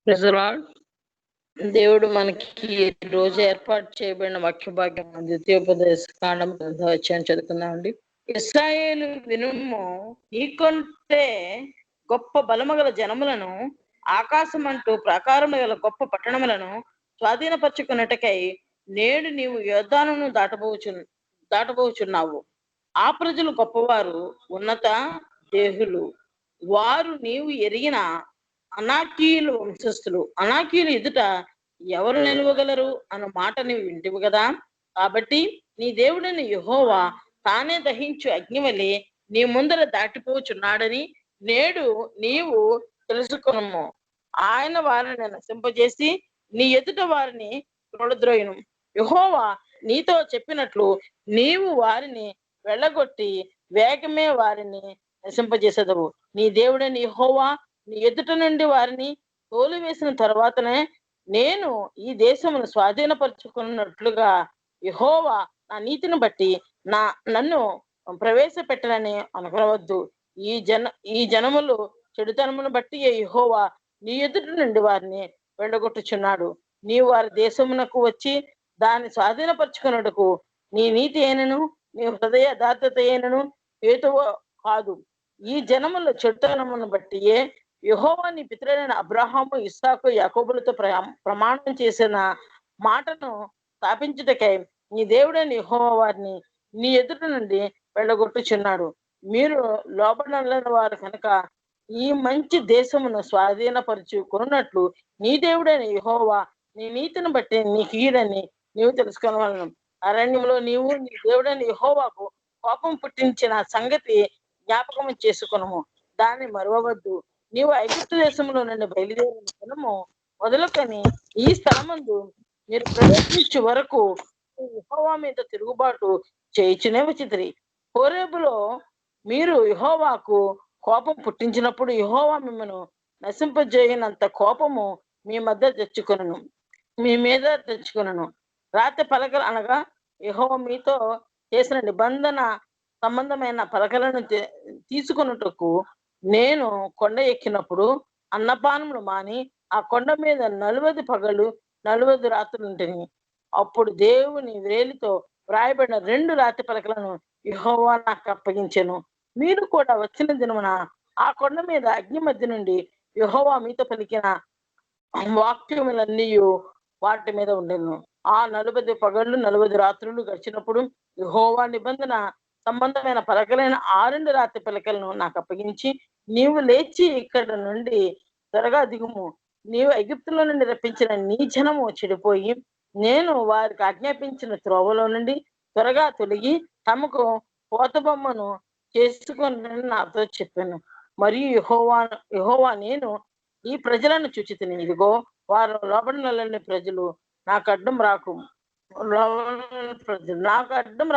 Praise the lord. దేవుడు మనకి ఈ రోజు ఏర్పాటు చేయబడిన వాక్య భాగ్యం ద్వితీయోపదేశ కాండం వచ్చాయని చదువుకుందామండి. ఇశ్రాయేలు వినుము, నీకంటే గొప్ప బలము గల జనములను, ఆకాశమంటూ ప్రాకారము గల గొప్ప పట్టణములను స్వాధీనపరచుకున్నటకై నేడు నీవు యోర్దానును దాటబోచున్నావు. ఆ ప్రజలు గొప్పవారు, ఉన్నత దేహులు. వారు నీవు ఎరిగిన అనాకీయులు వంశస్థులు. అనాకీయులు ఎదుట ఎవరు నిలవగలరు అన్న మాట నీవు వింటివి కదా. కాబట్టి నీ దేవుడైన యెహోవా తానే దహించు అగ్నివలె నీ ముందర దాటిపోచున్నాడని నేడు నీవు తెలుసుకొనుము. ఆయన వారిని నశింపజేసి నీ ఎదుట వారిని త్రోడద్రోయును. యెహోవా నీతో చెప్పినట్లు నీవు వారిని వెళ్ళగొట్టి వేగమే వారిని నశింపజేసేదవు. నీ దేవుడైన యెహోవా నీ ఎదుట నుండి వారిని తోలివేసిన తర్వాతనే నేను ఈ దేశమును స్వాధీనపరుచుకున్నట్లుగా యెహోవా నా నీతిని బట్టి నన్ను ప్రవేశపెట్టనని అనుకోవద్దు. ఈ జనములు చెడుతనమును బట్టి యెహోవా నీ ఎదుట నుండి వారిని వెళ్ళగొట్టుచున్నాడు. నీవు వారి దేశమునకు వచ్చి దాన్ని స్వాధీనపరుచుకున్నట్టుకు నీ నీతి అయినను నీ హృదయ యథార్థత అయినను హేతువు కాదు. ఈ జనముల చెడుతనమును బట్టియే యెహోవా నీ పితరులైన అబ్రహాము, ఇస్సాకు, యాకోబులతో ప్రమాణం చేసిన మాటను స్థాపించుటకై నీ దేవుడైన యెహోవా వారిని నీ ఎదుట నుండి వెళ్ళగొట్టుచున్నాడు. మీరు లోబడలేని వారు కనుక ఈ మంచి దేశమును స్వాధీనపరుచుకున్నట్లు నీ దేవుడైన యెహోవా నీ నీతిని బట్టి నీకు ఈడని నీవు తెలుసుకోవాలను. అరణ్యంలో నీవు నీ దేవుడైన యెహోవాకు కోపం పుట్టించిన సంగతి జ్ఞాపకం చేసుకునము, దాన్ని మరవవద్దు. నీవు ఐగుప్తు దేశంలో నుండి బయలుదేరిన దినము మొదలుకొని ఈ స్థలమందు మీరు ప్రవేశించే వరకు యెహోవా మీద తిరుగుబాటు చేయుచునే వచ్చితిరి. హోరేబులో మీరు యెహోవాకు కోపం పుట్టించినప్పుడు యెహోవా మిమ్మను నశింపజేయనంత కోపము మీ మీద తెచ్చుకొనను. రాతి పలకలు అనగా యెహోవా మీతో చేసిన నిబంధన సంబంధమైన పలకలను తీసుకొనుటకు నేను కొండ ఎక్కినప్పుడు అన్నపానములు మాని ఆ కొండ మీద 40 పగలు 40 రాత్రులు ఉంటిని. అప్పుడు దేవుని వేలితో వ్రాయబడిన 2 రాతి పలకలను యెహోవా నాకు అప్పగించెను. మీరు కూడా వచ్చిన దినమున ఆ కొండ మీద అగ్ని మధ్య నుండి యెహోవా మీతో పలికిన వాక్యములన్నీ వాటి మీద ఉండెను. ఆ 40 పగళ్ళు 40 రాత్రులు గడిచినప్పుడు యెహోవా నిబంధన సంబంధమైన పలకలైన 2 రాతి పలకలను నాకు అప్పగించి, నీవు లేచి ఇక్కడ నుండి త్వరగా దిగుము. నీవు ఐగుప్తులో నుండి రప్పించిన నీ జనము చెడిపోయి నేను వారికి ఆజ్ఞాపించిన త్రోవలో నుండి త్వరగా తొలగి తమకు పోతబొమ్మను చేసుకొని నాతో చెప్పాను. మరియు యెహోవా నేను ఈ ప్రజలను చూచితిని. ఇదిగో వారు లోబడనొల్లని ప్రజలు, నాకు అడ్డం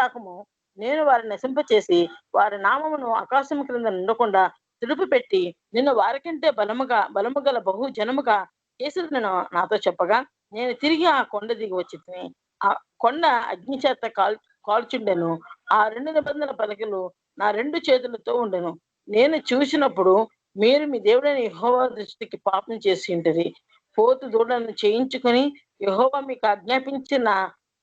రాకము. నేను వారిని నశింపచేసి వారి నామమును ఆకాశం క్రింద ఉండకుండా తుడుపు పెట్టి నిన్ను వారికంటే బలము గల బహు జనముగా చేసి నాతో చెప్పగా నేను తిరిగి ఆ కొండ దిగి వచ్చి ఆ కొండ అగ్ని చేత కాల్చుండెను. ఆ 2 నిబంధన పలకలు నా 2 చేతులతో ఉండెను. నేను చూసినప్పుడు మీరు మీ దేవుడైన యెహోవా దృష్టికి పాపం చేసి ఉంటది. పోతు దూడలను చేయించుకొని యెహోవా మీకు ఆజ్ఞాపించిన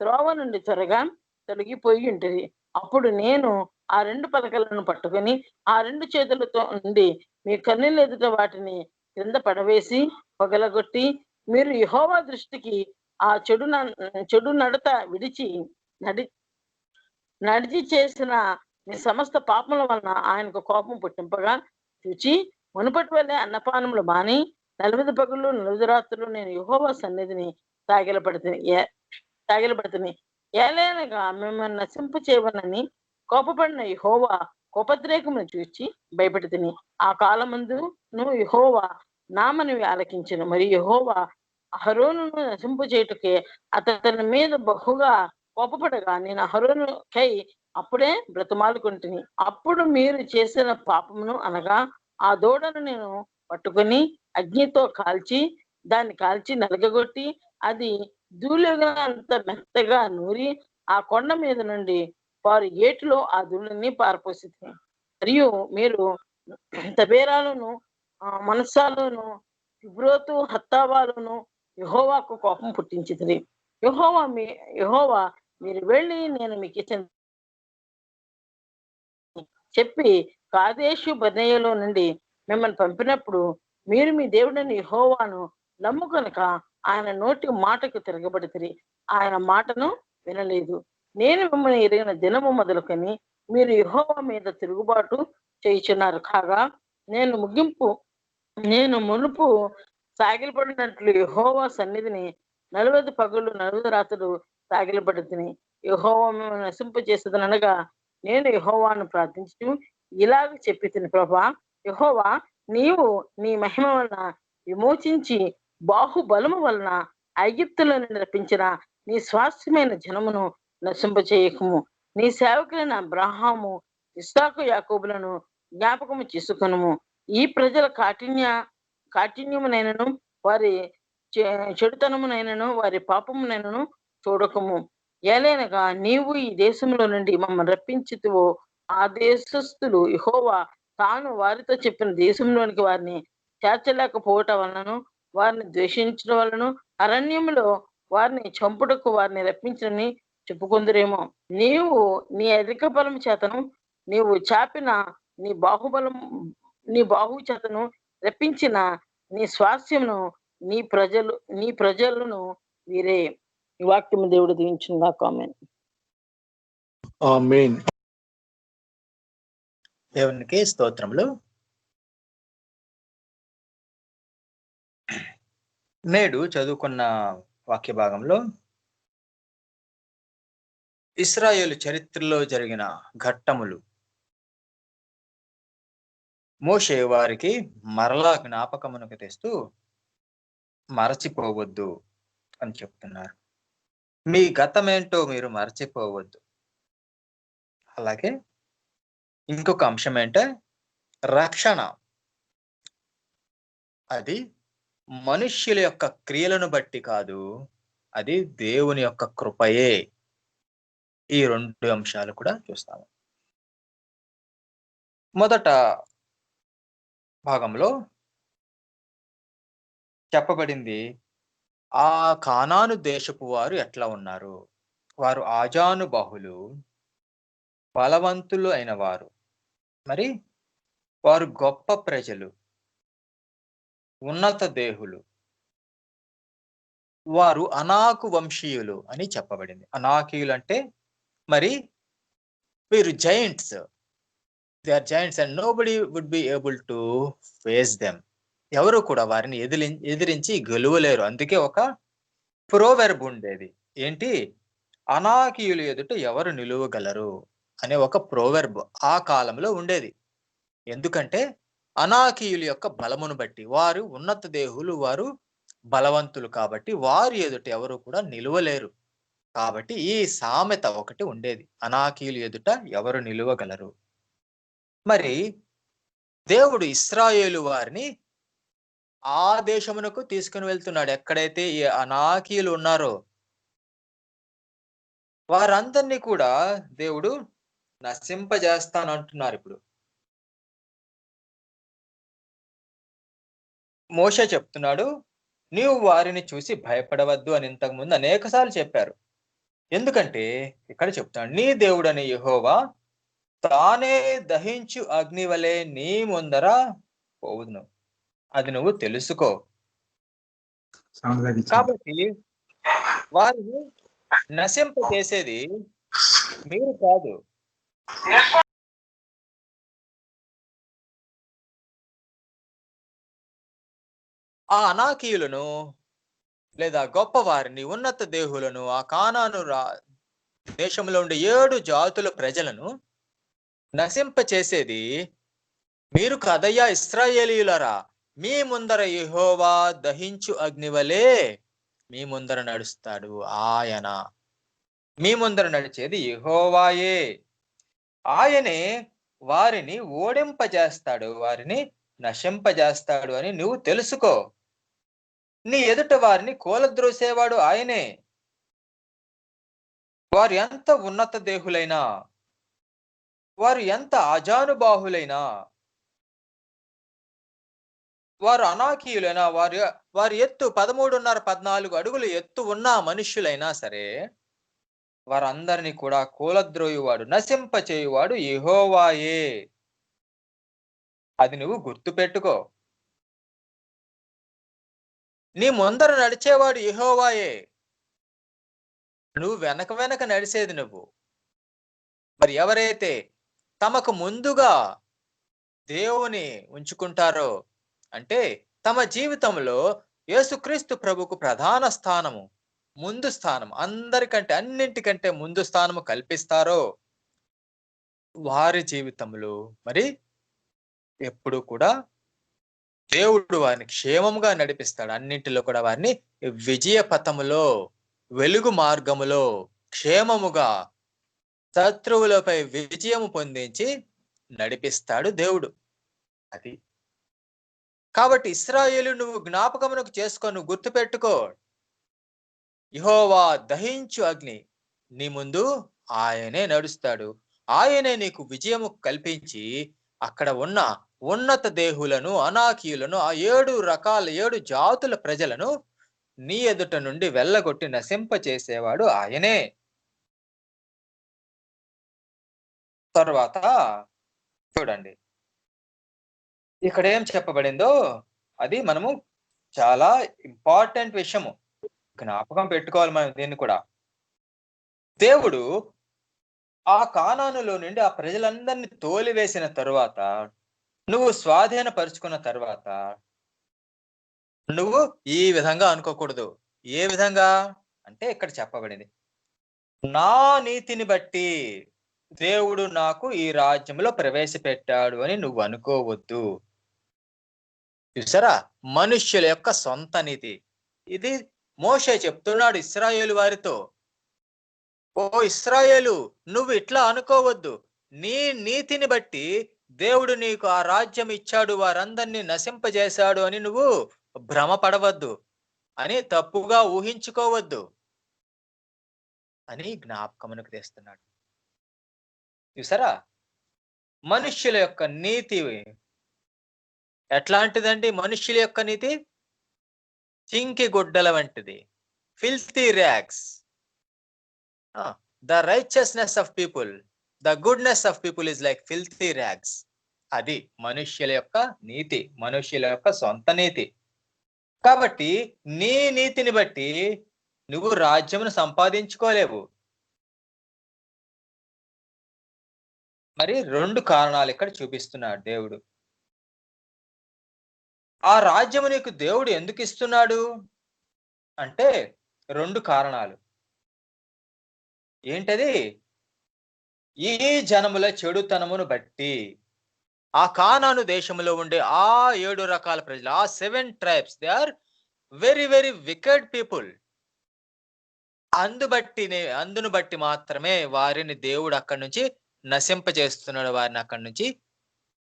త్రోవ నుండి త్వరగా తొలగిపోయి ఉంటది. అప్పుడు నేను ఆ 2 పలకలను పట్టుకొని ఆ 2 చేతులతో ఉండి మీ కన్నుల ఎదుట వాటిని క్రింద పడవేసి పగలగొట్టి మీరు యెహోవా దృష్టికి ఆ చెడు నడత విడిచి నడిచి చేసిన మీ సమస్త పాపముల వలన ఆయనకు కోపం పుట్టింపగా చూచి మునుపటి వల్లే అన్నపానములు మాని 40 పగళ్ళు 40 రాత్రులు నేను యెహోవా సన్నిధిని తాగిలపడుతుంది. ఏలైనగా మిమ్మల్ని నశింప చేయవనని కోపపడిన యెహోవా కోపద్రేకమును చూచి భయపెడుతుంది. ఆ కాలమందును యెహోవా నా మనవి ఆలకించెను. మరి యెహోవా అహరోనును నశింప చేయుటకే అతని మీద బహుగా కోపపడగా నేను అహరోనుకై అప్పుడే బ్రతిమాలుకుంటుని. అప్పుడు మీరు చేసిన పాపమును అనగా ఆ దూడను నేను పట్టుకొని అగ్నితో దాన్ని కాల్చి నలగగొట్టి అది ధూళిగా అంత మెత్తగా నూరి ఆ కొండ మీద నుండి వారు ఏటిలో ఆ ధూళిని పారపోసింది. మరియు మీరు తబేరాలను మనస్సాలను ఇబ్రోతు హత్తావాలను యెహోవాకు కోపం పుట్టించితిరి. యెహోవా మీరు వెళ్ళి నేను మీకు ఇచ్చిన చెప్పి కాదేషు బర్నేయలో నుండి మిమ్మల్ని పంపినప్పుడు మీరు మీ దేవుడైన యెహోవాను నమ్ముకొనక ఆయన నోటి మాటకు తిరగబడితిరి. ఆయన మాటను వినలేదు. నేను మిమ్మల్ని ఎరిగిన దినము మొదలుకొని మీరు యెహోవా మీద తిరుగుబాటు చేయుచున్నారు కాగా నేను మునుపు సాగిలపడినట్లు యెహోవా సన్నిధిని 40 పగళ్ళు 40 రాత్రులు సాగిలపడి తిని యెహోవా మిమ్మల్ని నశింపజేసేదనగా నేను యెహోవాను ప్రార్థించుచు ఇలాగ చెప్పి తిని ప్రభా యెహోవా నీవు నీ మహిమ వలన విమోచించి బాహుబలము వలన ఐగుప్తులను రప్పించిన నీ స్వాస్థ్యమైన జనమును నశింపచేయకము. నీ సేవకులైన అబ్రహాము ఇస్సాకు యాకోబులను జ్ఞాపకము చేసుకొనుము. ఈ ప్రజల కాఠిన్యమునైనను వారి చెడుతనమునైనను వారి పాపమునైనను చూడకము. ఏలైనగా నీవు ఈ దేశంలో నుండి మమ్మల్ని రప్పించుతువో ఆ దేశస్థులు యెహోవా తాను వారితో చెప్పిన దేశంలోనికి వారిని చేర్చలేకపోవటం వలనను వారిని ద్వేషించడం వలన అరణ్యములో వారిని చంపుటకు వారిని రప్పించని చెప్పుకుందరేమో. నీవు నీ అధిక బలం చేతను నీవు చాపిన నీ నీ బాహువు చేతను రప్పించిన నీ స్వాస్థ్యమును నీ ప్రజలను వీరే. ఈ వాక్యము దేవుడు దీవించును గాక. ఆమేన్. దేవునికి స్తోత్రములు. నేడు చదువుకున్న వాక్య భాగంలో ఇశ్రాయేలు చరిత్రలో జరిగిన ఘట్టములు మోషే వారికి మరలా జ్ఞాపకమునకు తెస్తూ మరచిపోవద్దు అని చెప్తున్నారు. మీ గతమేంటో మీరు మరచిపోవద్దు. అలాగే ఇంకొక అంశం ఏంటంటే రక్షణ అది మనుష్యుల యొక్క క్రియలను బట్టి కాదు, అది దేవుని యొక్క కృపయే. ఈ 2 అంశాలు కూడా చూస్తాము. మొదట భాగంలో చెప్పబడింది ఆ కానాను దేశపు వారు ఎట్లా ఉన్నారు. వారు ఆజానుబాహులు, బలవంతులు అయిన వారు, మరి వారు గొప్ప ప్రజలు, ఉన్నత దేహులు, వారు అనాకు వంశీయులు అని చెప్పబడింది. అనాకీయులు అంటే మరి వీరు giants, they are giants and nobody would be able to face them. ఎవరు కూడా వారిని ఎదిరించి గెలువలేరు. అందుకే ఒక ప్రోవెర్బ్ ఉండేది. ఏంటి? అనాకీయులు ఎదుట ఎవరు నిలువగలరు అనే ఒక ప్రోవెర్బ్ ఆ కాలంలో ఉండేది. ఎందుకంటే అనాకీయుల యొక్క బలమును బట్టి వారు ఉన్నత దేహులు, వారు బలవంతులు కాబట్టి వారి ఎదుట ఎవరు కూడా నిలువలేరు. కాబట్టి ఈ సామెత ఒకటి ఉండేది, అనాకీయులు ఎదుట ఎవరు నిలువగలరు. మరి దేవుడు ఇశ్రాయేలు వారిని ఆ దేశమునకు తీసుకుని వెళ్తున్నాడు. ఎక్కడైతే ఈ అనాకీయులు ఉన్నారో వారందరినీ కూడా దేవుడు నశింపజేస్తానంటున్నారు. ఇప్పుడు మోషే చెప్తున్నాడు, నీవు వారిని చూసి భయపడవద్దు అని ఇంతకు ముందు అనేకసార్లు చెప్పారు. ఎందుకంటే ఇక్కడ చెప్తున్నాడు, నీ దేవుడని యెహోవా తానే దహించు అగ్ని వలె నీ ముందర పోవును, అది నువ్వు తెలుసుకో. కాబట్టి వారిని నశింపజేసేది మీరు కాదు, ఆ అనాకీయులను లేదా గొప్ప వారిని, ఉన్నత దేహులను, ఆ కానాను దేశంలో ఉండే 7 జాతుల ప్రజలను నశింపచేసేది మీరు కదయ్యా ఇశ్రాయేలీయులరా. మీ ముందర యెహోవా దహించు అగ్నివలే మీ ముందర నడుస్తాడు. ఆయన మీ ముందర నడిచేది యెహోవాయే. ఆయనే వారిని ఓడింపజేస్తాడు, వారిని నశింపజేస్తాడు అని నువ్వు తెలుసుకో. నీ ఎదుట వారిని కూలద్రోసేవాడు ఆయనే. వారు ఎంత ఉన్నత దేహులైనా, వారు ఎంత అజానుబాహులైనా, వారు అనాకీయులైనా వారి ఎత్తు 13.5 14 అడుగులు ఎత్తు ఉన్న మనుష్యులైనా సరే వారందరినీ కూడా కూలద్రోయువాడు నశింపచేయువాడు యెహోవాయే. అది నువ్వు గుర్తు పెట్టుకో. నీ ముందర నడిచేవాడు యెహోవాయే. నువ్వు వెనక వెనక నడిసేది నువ్వు. మరి ఎవరైతే తమకు ముందుగా దేవుని ఉంచుకుంటారో, అంటే తమ జీవితంలో యేసుక్రీస్తు ప్రభుకు ప్రధాన స్థానము, ముందు స్థానం, అందరికంటే అన్నింటికంటే ముందు స్థానము కల్పిస్తారో వారి జీవితంలో మరి ఎప్పుడు కూడా దేవుడు వారిని క్షేమముగా నడిపిస్తాడు. అన్నింటిలో కూడా వారిని విజయ పథములో, వెలుగు మార్గములో క్షేమముగా శత్రువులపై విజయము పొందించి నడిపిస్తాడు దేవుడు. అది కాబట్టి ఇశ్రాయేలు నువ్వు జ్ఞాపకమునకు చేసుకో, నువ్వు గుర్తుపెట్టుకో. యెహోవా దహించు అగ్ని నీ ముందు ఆయనే నడుస్తాడు. ఆయనే నీకు విజయము కల్పించి అక్కడ ఉన్న ఉన్నత దేహులను, అనాకీయులను, ఆ 7 జాతుల ప్రజలను నీ ఎదుట నుండి వెళ్ళగొట్టి నశింప చేసేవాడు ఆయనే. తర్వాత చూడండి ఇక్కడ ఏం చెప్పబడిందో అది మనము చాలా ఇంపార్టెంట్ విషయము. జ్ఞాపకం పెట్టుకోవాలి మనం దీన్ని కూడా. దేవుడు ఆ కానానులో నుండి ఆ ప్రజలందరినీ తోలివేసిన తరువాత, నువ్వు స్వాధీనపరుచుకున్న తర్వాత, నువ్వు ఈ విధంగా అనుకోకూడదు. ఏ విధంగా అంటే ఇక్కడ చెప్పబడింది, నా నీతిని బట్టి దేవుడు నాకు ఈ రాజ్యంలో ప్రవేశపెట్టాడు అని నువ్వు అనుకోవద్దు. చూసారా, మనుష్యుల యొక్క సొంత నీతి. ఇది మోషే చెప్తున్నాడు ఇశ్రాయేలు వారితో, ఓ ఇశ్రాయేలు, నువ్వు ఇట్లా అనుకోవద్దు. నీ నీతిని బట్టి దేవుడు నీకు ఆ రాజ్యం ఇచ్చాడు, వారందరినీ నశింపజేశాడు అని నువ్వు భ్రమపడవద్దు, అని తప్పుగా ఊహించుకోవద్దు అని జ్ఞాపకమునకు తెస్తున్నాడు. చూసారా, మనుష్యుల యొక్క నీతి ఎట్లాంటిదండి? మనుష్యుల యొక్క నీతి చింకి గుడ్డల వంటిది, filthy rags. The righteousness of people, the goodness of people is like filthy rags. అది మనుష్యుల యొక్క నీతి, మనుష్యుల యొక్క సొంత నీతి. కాబట్టి నీ నీతిని బట్టి నువ్వు రాజ్యమును సంపాదించుకోలేవు. మరి 2 కారణాలు ఇక్కడ చూపిస్తున్నాడు దేవుడు. ఆ రాజ్యము నీకు దేవుడు ఎందుకు ఇస్తున్నాడు అంటే 2 కారణాలు. ఏంటది? ఈ జనముల చెడుతనమును బట్టి, ఆ కానాను దేశంలో ఉండే ఆ 7 రకాల ప్రజలు, ఆ 7 tribes, they are very very wicked people. అందును బట్టి మాత్రమే వారిని దేవుడు అక్కడి నుంచి నశింపజేస్తున్నాడు, వారిని అక్కడి నుంచి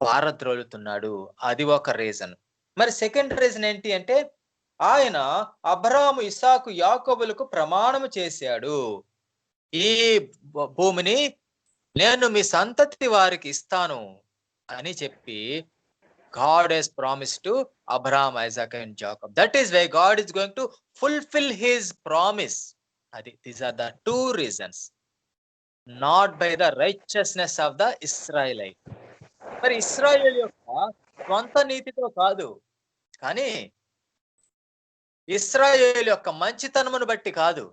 పారద్రోలుతున్నాడు. అది ఒక రీజన్. మరి సెకండ్ రీజన్ ఏంటి అంటే, ఆయన అబ్రాహాము, ఇస్సాకు, యాకోబులకు ప్రమాణము చేశాడు, ఈ భూమిని నేను మీ సంతతి వారికి ఇస్తాను అని చెప్పి God has promised to Abraham, Isaac and Jacob. That is why God is going to fulfill his promise. These are the 2 reasons. Not by the righteousness of the Israelite. మరి ఇశ్రాయేలు యొక్క స్వంత నీతితో కాదు, కానీ ఇశ్రాయేలు యొక్క మంచితనమును బట్టి కాదు,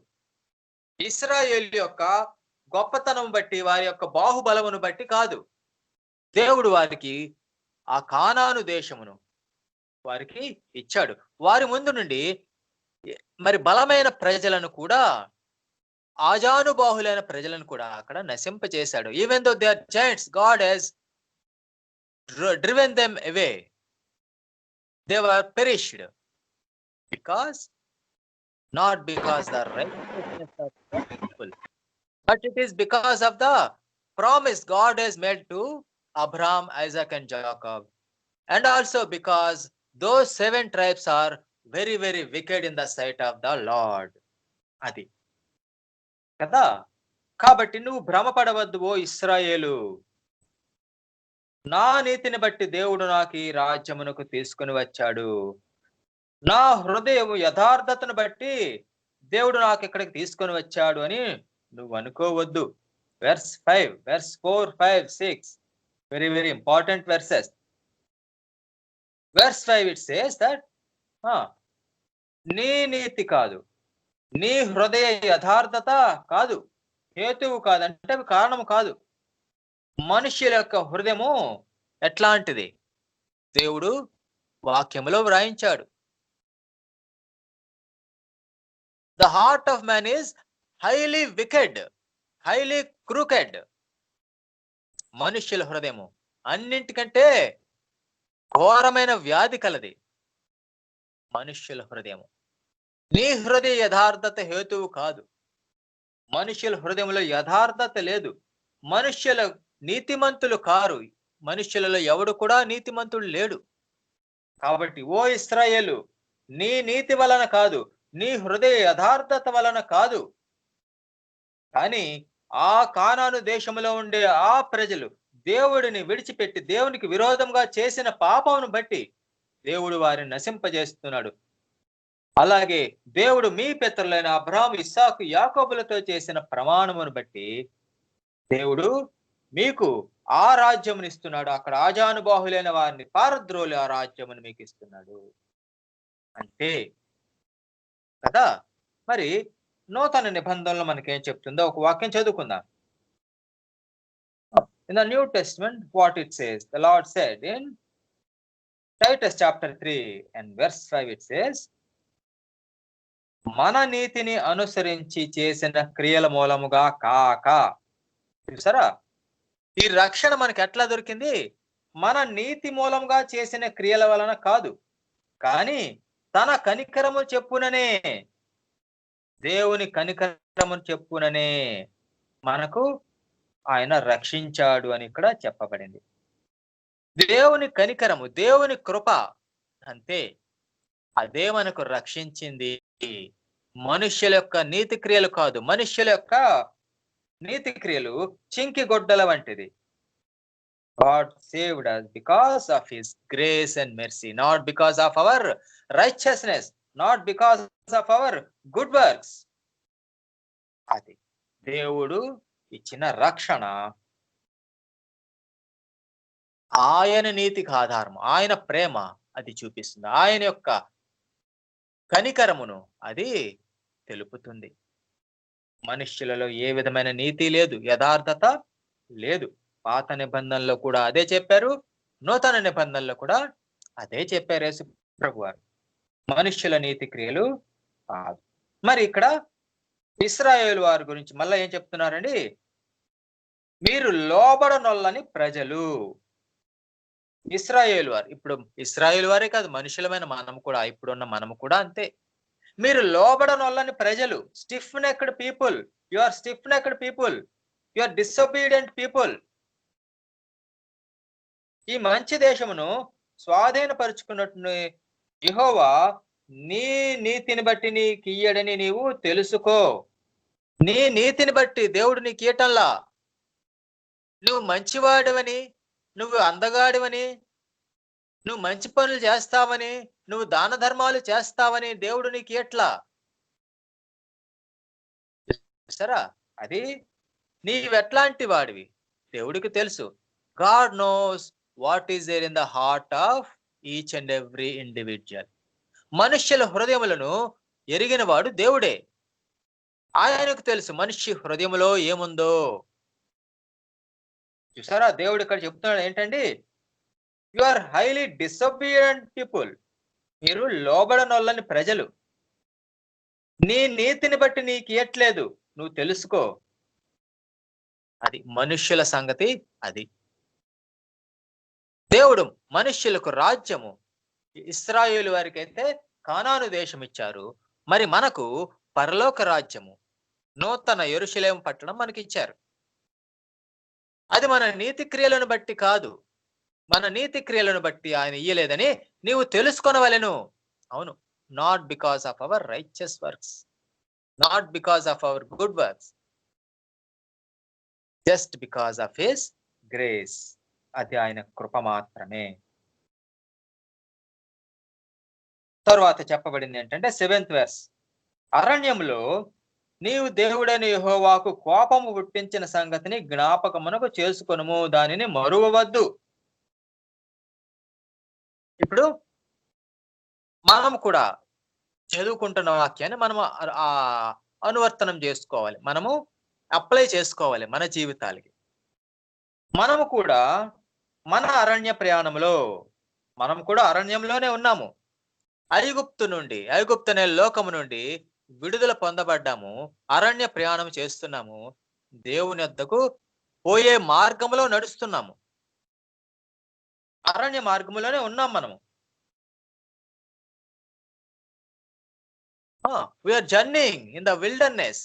ఇశ్రాయేలు యొక్క గొప్పతనం బట్టి, వారి యొక్క బాహుబలమును బట్టి కాదు. దేవుడు వారికి ఆ కానాను దేశమును వారికి ఇచ్చాడు. వారి ముందు నుండి మరి బలమైన ప్రజలను కూడా, ఆజానుబాహులైన ప్రజలను కూడా అక్కడ నశింపచేశాడు. Even though they are giants, God has driven them away. They were perished because not because the righteousness of the people, but it is because of the promise God has made to Abraham, Isaac and Jacob, and also because those 7 tribes are very very wicked in the sight of the Lord. అది కదా. కాబట్టి నువ్వు భ్రమపడవద్దు ఓ ఇశ్రాయేలు. నా నీతిని బట్టి దేవుడు నాకు ఈ రాజ్యమునకు తీసుకుని వచ్చాడు. నా హృదయం యథార్థతను బట్టి దేవుడు నాకు ఇక్కడికి తీసుకొని వచ్చాడు అని నువ్వు అనుకోవద్దు. Verse 5, verse 4, 5, 6 very very important verses. Verse 5 it says that నీ నీతి కాదు, నీ హృదయ యథార్థత కాదు, హేతువు కాదంటే అవి కారణము కాదు. మనుష్యుల యొక్క హృదయము ఎట్లాంటిది దేవుడు వాక్యములో వ్రాయించాడు. The heart of man is highly wicked, highly crooked. మనుష్యుల హృదయము అన్నింటికంటే ఘోరమైన వ్యాధి కలది మనుష్యుల హృదయము. నీ హృదయ యథార్థత హేతువు కాదు. మనుష్యుల హృదయంలో యథార్థత లేదు. మనుష్యుల నీతిమంతులు కారు. మనుష్యులలో ఎవడు కూడా నీతిమంతుడు లేడు. కాబట్టి ఓ ఇశ్రాయేలు, నీ నీతి వలన కాదు, నీ హృదయ యథార్థత వలన కాదు, కానీ ఆ కానాను దేశంలో ఉండే ఆ ప్రజలు దేవుడిని విడిచిపెట్టి దేవునికి విరోధంగా చేసిన పాపమును బట్టి దేవుడు వారిని నశింపజేస్తున్నాడు. అలాగే దేవుడు మీ పితరులైన అబ్రహాము, ఇస్సాకు, యాకోబులతో చేసిన ప్రమాణమును బట్టి దేవుడు మీకు ఆ రాజ్యమును ఇస్తున్నాడు. అక్కడ ఆజానుబాహులైన వారిని పారద్రోలి ఆ రాజ్యమును మీకు ఇస్తున్నాడు అంటే కదా. మరి నూతన నిబంధనలో మనకేం చెప్తుందో ఒక వాక్యం చదువుకుందాం. In the New Testament, what it says, the Lord said in Titus chapter 3 and verse 5, it says, మన నీతిని అనుసరించి చేసిన క్రియల మూలముగా కాక. చూసారా, ఈ రక్షణ మనకి ఎట్లా దొరికింది? మన నీతి మూలంగా చేసిన క్రియల వలన కాదు, కానీ తన కనికరము చెప్పుననే, దేవుని కనికరము చెప్పుననే మనకు ఆయన రక్షించాడు అని ఇక్కడ చెప్పబడింది. దేవుని కనికరము, దేవుని కృప అంతే, అదే మనకు రక్షించింది. మనుష్యుల యొక్క నీతి క్రియలు కాదు. మనుష్యుల యొక్క నీతి క్రియలు చింకి గొడ్డల వంటిది. God saved us because of his grace and mercy, not because of our righteousness, not because of our good works. అది దేవుడు ఇచ్చిన రక్షణ. ఆయన నీతికి ఆధారము, ఆయన ప్రేమ అది చూపిస్తుంది. ఆయన యొక్క కనికరమును అది తెలుపుతుంది. మనుష్యులలో ఏ విధమైన నీతి లేదు, యథార్థత లేదు. పాత నిబంధనలో కూడా అదే చెప్పారు, నూతన నిబంధనలో కూడా అదే చెప్పారు యేసు ప్రభువారు. మనుష్యుల నీతి క్రియలు కాదు. మరి ఇక్కడ ఇశ్రాయేలు వారి గురించి మళ్ళా ఏం చెప్తున్నారండి? మీరు లోబడనొల్లని ప్రజలు. ఇశ్రాయేలు వారు, ఇప్పుడు ఇశ్రాయేలు వారే కాదు, మనుషులమైన మనం కూడా, ఇప్పుడున్న మనము కూడా అంతే. మీరు లోబడనొల్లని ప్రజలు, stiff necked people. You are stiff necked people, you are disobedient people. ఈ మంచి దేశమును స్వాధీనపరుచుకున్నట్టు యెహోవా నీ నీతిని బట్టి నీకు ఇయ్యడని నీవు తెలుసుకో. నీ నీతిని బట్టి దేవుడు నీకు ఇయ్యటంలా. నువ్వు మంచివాడివని, నువ్వు అందగాడివని, నువ్వు మంచి పనులు చేస్తావని, నువ్వు దాన ధర్మాలు చేస్తావని దేవుడు నీకు ఎట్లా సరా? అది నీవెట్లాంటి వాడివి దేవుడికి తెలుసు. God knows what is there in the heart of each and every individual. మనుష్యుల హృదయములను ఎరిగిన వాడు దేవుడే. ఆయనకు తెలుసు మనిషి హృదయంలో ఏముందో. చూసారా, దేవుడు ఇక్కడ చెప్తున్నాడు ఏంటండి? You are highly disobedient people. మీరు లోబడనొల్లని ప్రజలు. నీ నీతిని బట్టి నీకు ఇయ్యట్లేదు, నువ్వు తెలుసుకో. అది మనుష్యుల సంగతి. అది దేవుడు మనుష్యులకు రాజ్యము, ఇశ్రాయేలు వారికి అయితే కానాను దేశం ఇచ్చారు. మరి మనకు పరలోక రాజ్యము, నూతన యెరూషలేము పట్టణం మనకి ఇచ్చారు. అది మన నీతి క్రియలను బట్టి కాదు. మన నీతి క్రియలను బట్టి ఆయన ఇయ్యలేదని నీవు తెలుసుకొనవలెను. అవును, not because of our righteous works, not because of our good works, just because of his grace. అది ఆయన కృప మాత్రమే. తరువాత చెప్పబడింది ఏంటంటే 7th verse, అరణ్యంలో నీవు దేవుడైన యెహోవాకు కోపము పుట్టించిన సంగతిని జ్ఞాపకమునకు చేసుకొనుము, దానిని మరువవద్దు. ఇప్పుడు మనం కూడా చదువుకుంటున్న వాక్యాన్ని మనం ఆ అనువర్తనం చేసుకోవాలి, మనము అప్లై చేసుకోవాలి మన జీవితాలకి. మనము కూడా మన అరణ్య ప్రయాణంలో మనం కూడా అరణ్యంలోనే ఉన్నాము. ఐగుప్తు అనే లోకము నుండి విడుదల పొందబడ్డాము. అరణ్య ప్రయాణం చేస్తున్నాము. దేవుని వద్దకు పోయే మార్గంలో నడుస్తున్నాము. అరణ్య మార్గంలోనే ఉన్నాం మనము. We are journeying in the wilderness.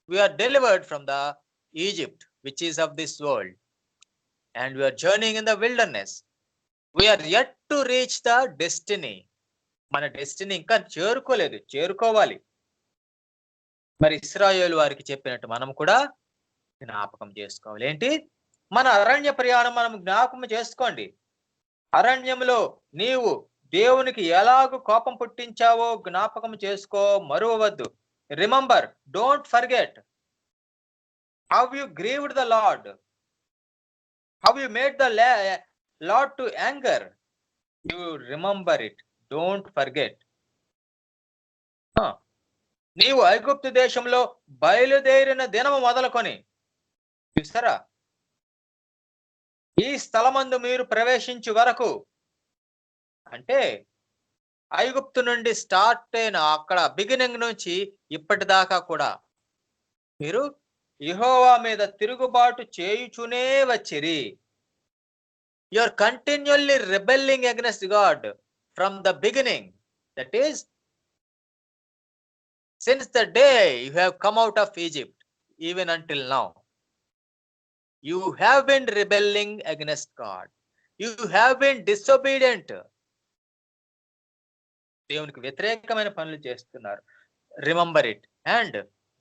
We are delivered from the Egypt, which is of this world. And we are journeying in the wilderness. We are yet to reach the destiny. మన destiny ఇంకా చేరుకోవాలి. మరి ఇశ్రాయేలు వారికి చెప్పినట్టు మనం కూడా జ్ఞాపకం చేసుకోవాలి. ఏంటి? మన అరణ్య ప్రయాణం మనం జ్ఞాపకం చేసుకోండి. అరణ్యంలో నీవు దేవునికి ఎలాగూ కోపం పుట్టించావో జ్ఞాపకం చేసుకో, మరువవద్దు. Remember, don't forget how you grieved the Lord, how you made the Lord to anger. You remember it, don't forget. నీవు ఐగుప్తు దేశంలో బయలుదేరిన దినము మొదలుకొని, చూసారా, ఈ స్థలమందు మీరు ప్రవేశించు వరకు, అంటే ఐగుప్తు నుండి స్టార్ట్ అయిన అక్కడ బిగినింగ్ నుంచి ఇప్పటిదాకా కూడా మీరు యెహోవా మీద తిరుగుబాటు చేయుచునే వచ్చిరి. You are continually rebelling against God from the beginning. That is since the day you have come out of Egypt, even until now, you have been rebelling against God. You have been disobedient. దేవునికి వ్యతిరేకమైన పనులు చేస్తున్నారు. Remember it and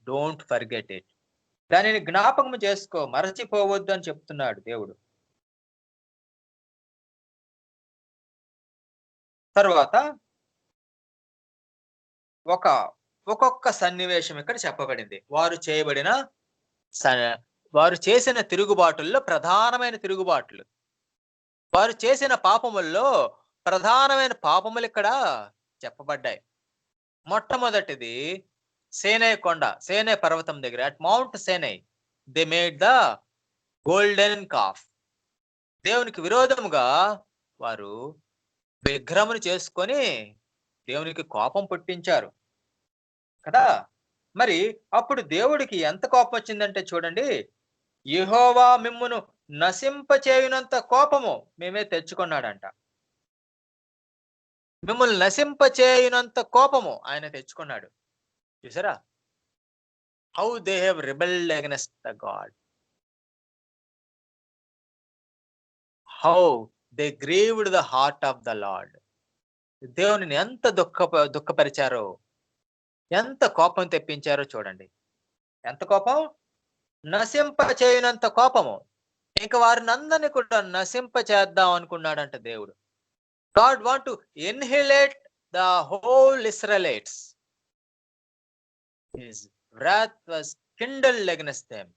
don't forget it. దానిని జ్ఞాపకం చేసుకో, మరచిపోవద్దు అని చెప్తున్నాడు దేవుడు. తరువాత ఒక్కొక్క సన్నివేశం ఇక్కడ చెప్పబడింది. వారు చేసిన తిరుగుబాటుల్లో ప్రధానమైన తిరుగుబాట్లు, వారు చేసిన పాపముల్లో ప్రధానమైన పాపములు ఇక్కడ చెప్పబడ్డాయి. మొట్టమొదటిది సేనై కొండ, సేనై పర్వతం దగ్గర, at Mount Sinai they made the golden calf. దేవునికి విరోధముగా వారు విగ్రహమును చేసుకొని దేవునికి కోపం పుట్టించారు కదా. మరి అప్పుడు దేవుడికి ఎంత కోపం వచ్చిందంటే చూడండి, యెహోవా మిమ్మును నశింపచేయునంత కోపము మేమే తెచ్చుకున్నాడంట. మిమ్మల్ని నశింపచేయునంత కోపము ఆయన తెచ్చుకున్నాడు. చూసారా, how they have rebelled against the God, how they grieved the heart of the lord. దేవుని ఎంత దుఃఖపరిచారో, ఎంత కోపం తెప్పించారో చూడండి. ఎంత కోపం? నశింపచేయనంత కోపము. ఇంకా వారిని అందరినీ కూడా నశింపచేద్దాం అనుకున్నాడంట దేవుడు. God want to annihilate the whole Israelites. His wrath was kindled against them.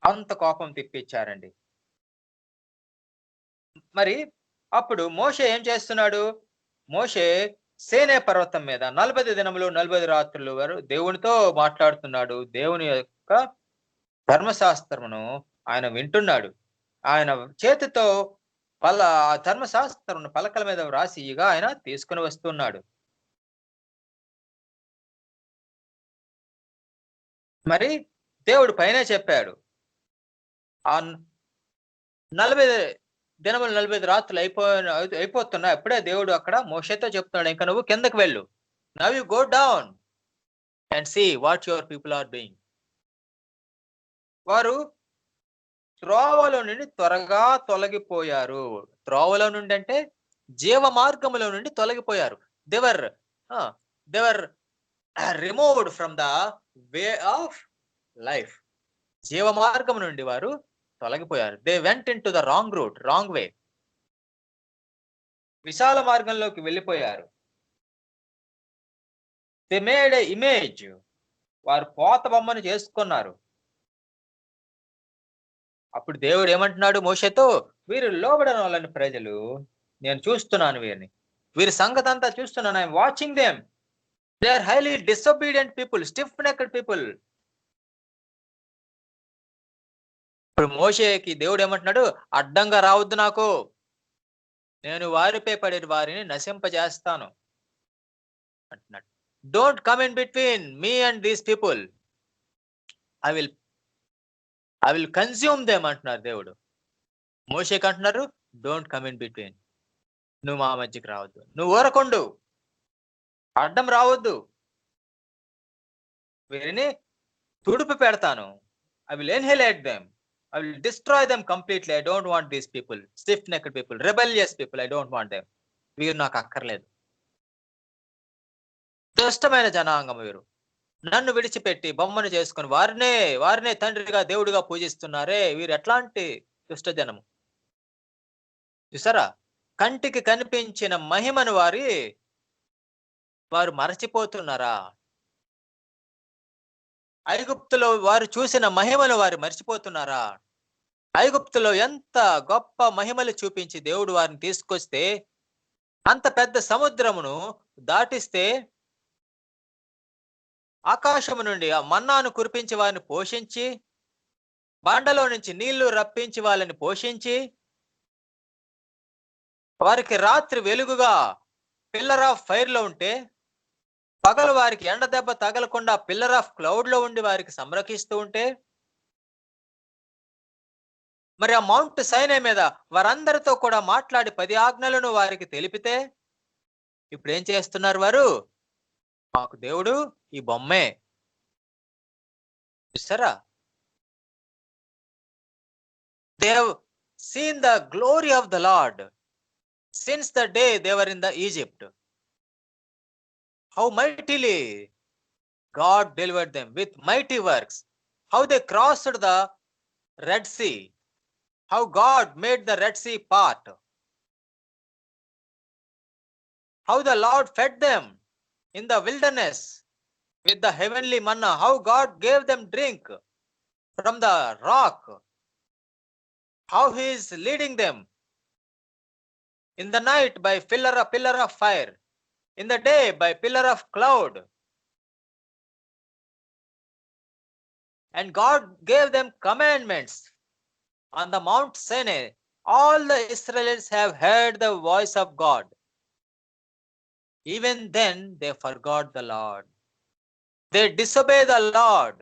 అంత కోపం తెప్పించారండి. మరి అప్పుడు మోషే ఏం చేస్తున్నాడు? మోషే సేనే పర్వతం మీద 40 దినములు 40 రాత్రులు వారు దేవునితో మాట్లాడుతున్నాడు. దేవుని యొక్క ధర్మశాస్త్రమును ఆయన వింటున్నాడు. ఆయన చేతితో ధర్మశాస్త్రం పలకల మీద వ్రాసి ఇగా ఆయన తీసుకుని వస్తున్నాడు. మరి దేవుడు పైనే చెప్పాడు, ఆ 40 దినములు 40 రాత్రులు అయిపోతున్నా ఎప్పుడే దేవుడు అక్కడ మోషేతో చెప్తున్నాడు, ఇంకా నువ్వు కిందకు వెళ్ళు. Now you go down and see what your people are doing. వారు త్రోవలో నుండి త్వరగా తొలగిపోయారు. త్రోవలో నుండి అంటే జీవ మార్గములో నుండి తొలగిపోయారు. They were removed from the way of life. జీవ మార్గం నుండి వారు తొలగిపోయారు. They went in to the wrong route, wrong way. విశాల మార్గంలోకి వెళ్ళిపోయారు. దే మేడ్ ఎ ఇమేజ్, వారు పోత బొమ్మను చేసుకున్నారు. అప్పుడు దేవుడు ఏమంటున్నాడు మోషేతో, వీరు లోబడని వాళ్ళని ప్రజలు, నేను చూస్తున్నాను వీరిని, వీరి సంగతి అంతా చూస్తున్నాను. I'm watching them. They are highly disobedient people, stiff necked people. ఇప్పుడు మోషేకి దేవుడు ఏమంటున్నాడు, అడ్డంగా రావద్దు నాకు, నేను వారిపై పడి వారిని నశింపజేస్తాను అంటున్నాడు. Don't come in between me and these people, I will consume them అంటున్నారు దేవుడు. మోషేకి అంటున్నారు, డోంట్ కమ్ ఇన్ బిట్వీన్, నువ్వు మా మధ్యకి రావద్దు, నువ్వు ఊరకొండు, అడ్డం రావద్దు, వీరిని తుడుపు పెడతాను. I will annihilate them, I will destroy them completely. I don't want these people, stiff necked people, rebellious people, I don't want them. వీరు నాకు అక్కర్లేదు, దుష్టమైన జనాంగం వీరు, నన్ను విడిచిపెట్టి బొమ్మను చేసుకుని వారినే తండ్రిగా దేవుడిగా పూజిస్తున్నారే, వీరు ఎట్లాంటి దుష్ట జనము. చూసారా, కంటికి కనిపించిన మహిమను వారు మరచిపోతున్నారా? ఐగుప్తులో వారు చూసిన మహిమను వారు మర్చిపోతున్నారా? ఐగుప్తులో ఎంత గొప్ప మహిమలు చూపించి దేవుడు వారిని తీసుకొస్తే, అంత పెద్ద సముద్రమును దాటిస్తే, ఆకాశము నుండి ఆ మన్నాను కురిపించి వారిని పోషించి, బండలో నుంచి నీళ్లు రప్పించి వాళ్ళని పోషించి, వారికి రాత్రి వెలుగుగా పిల్లర్ ఆఫ్ ఫైర్ లో ఉంటే, పగలు వారికి ఎండ దెబ్బ తగలకుండా పిల్లర్ ఆఫ్ క్లౌడ్ లో ఉండి వారికి సంరక్షిస్తూ ఉంటే, మరి ఆ మౌంట్ సైనే మీద వారందరితో కూడా మాట్లాడి 10 ఆజ్ఞలను వారికి తెలిపితే, ఇప్పుడు ఏం చేస్తున్నారు వారు? మాకు దేవుడు ఈ బొమ్మే. చూసారా, they have seen the glory of the lord since the day they were in the Egypt. How mightily God delivered them with mighty works. How they crossed the Red Sea. How God made the Red Sea part. How the Lord fed them in the wilderness with the heavenly manna. How God gave them drink from the rock. How He is leading them in the night by pillar of fire, in the day by pillar of cloud. And God gave them commandments on the Mount Sinai. All the Israelites have heard the voice of God. Even then they forgot the Lord. They disobey the Lord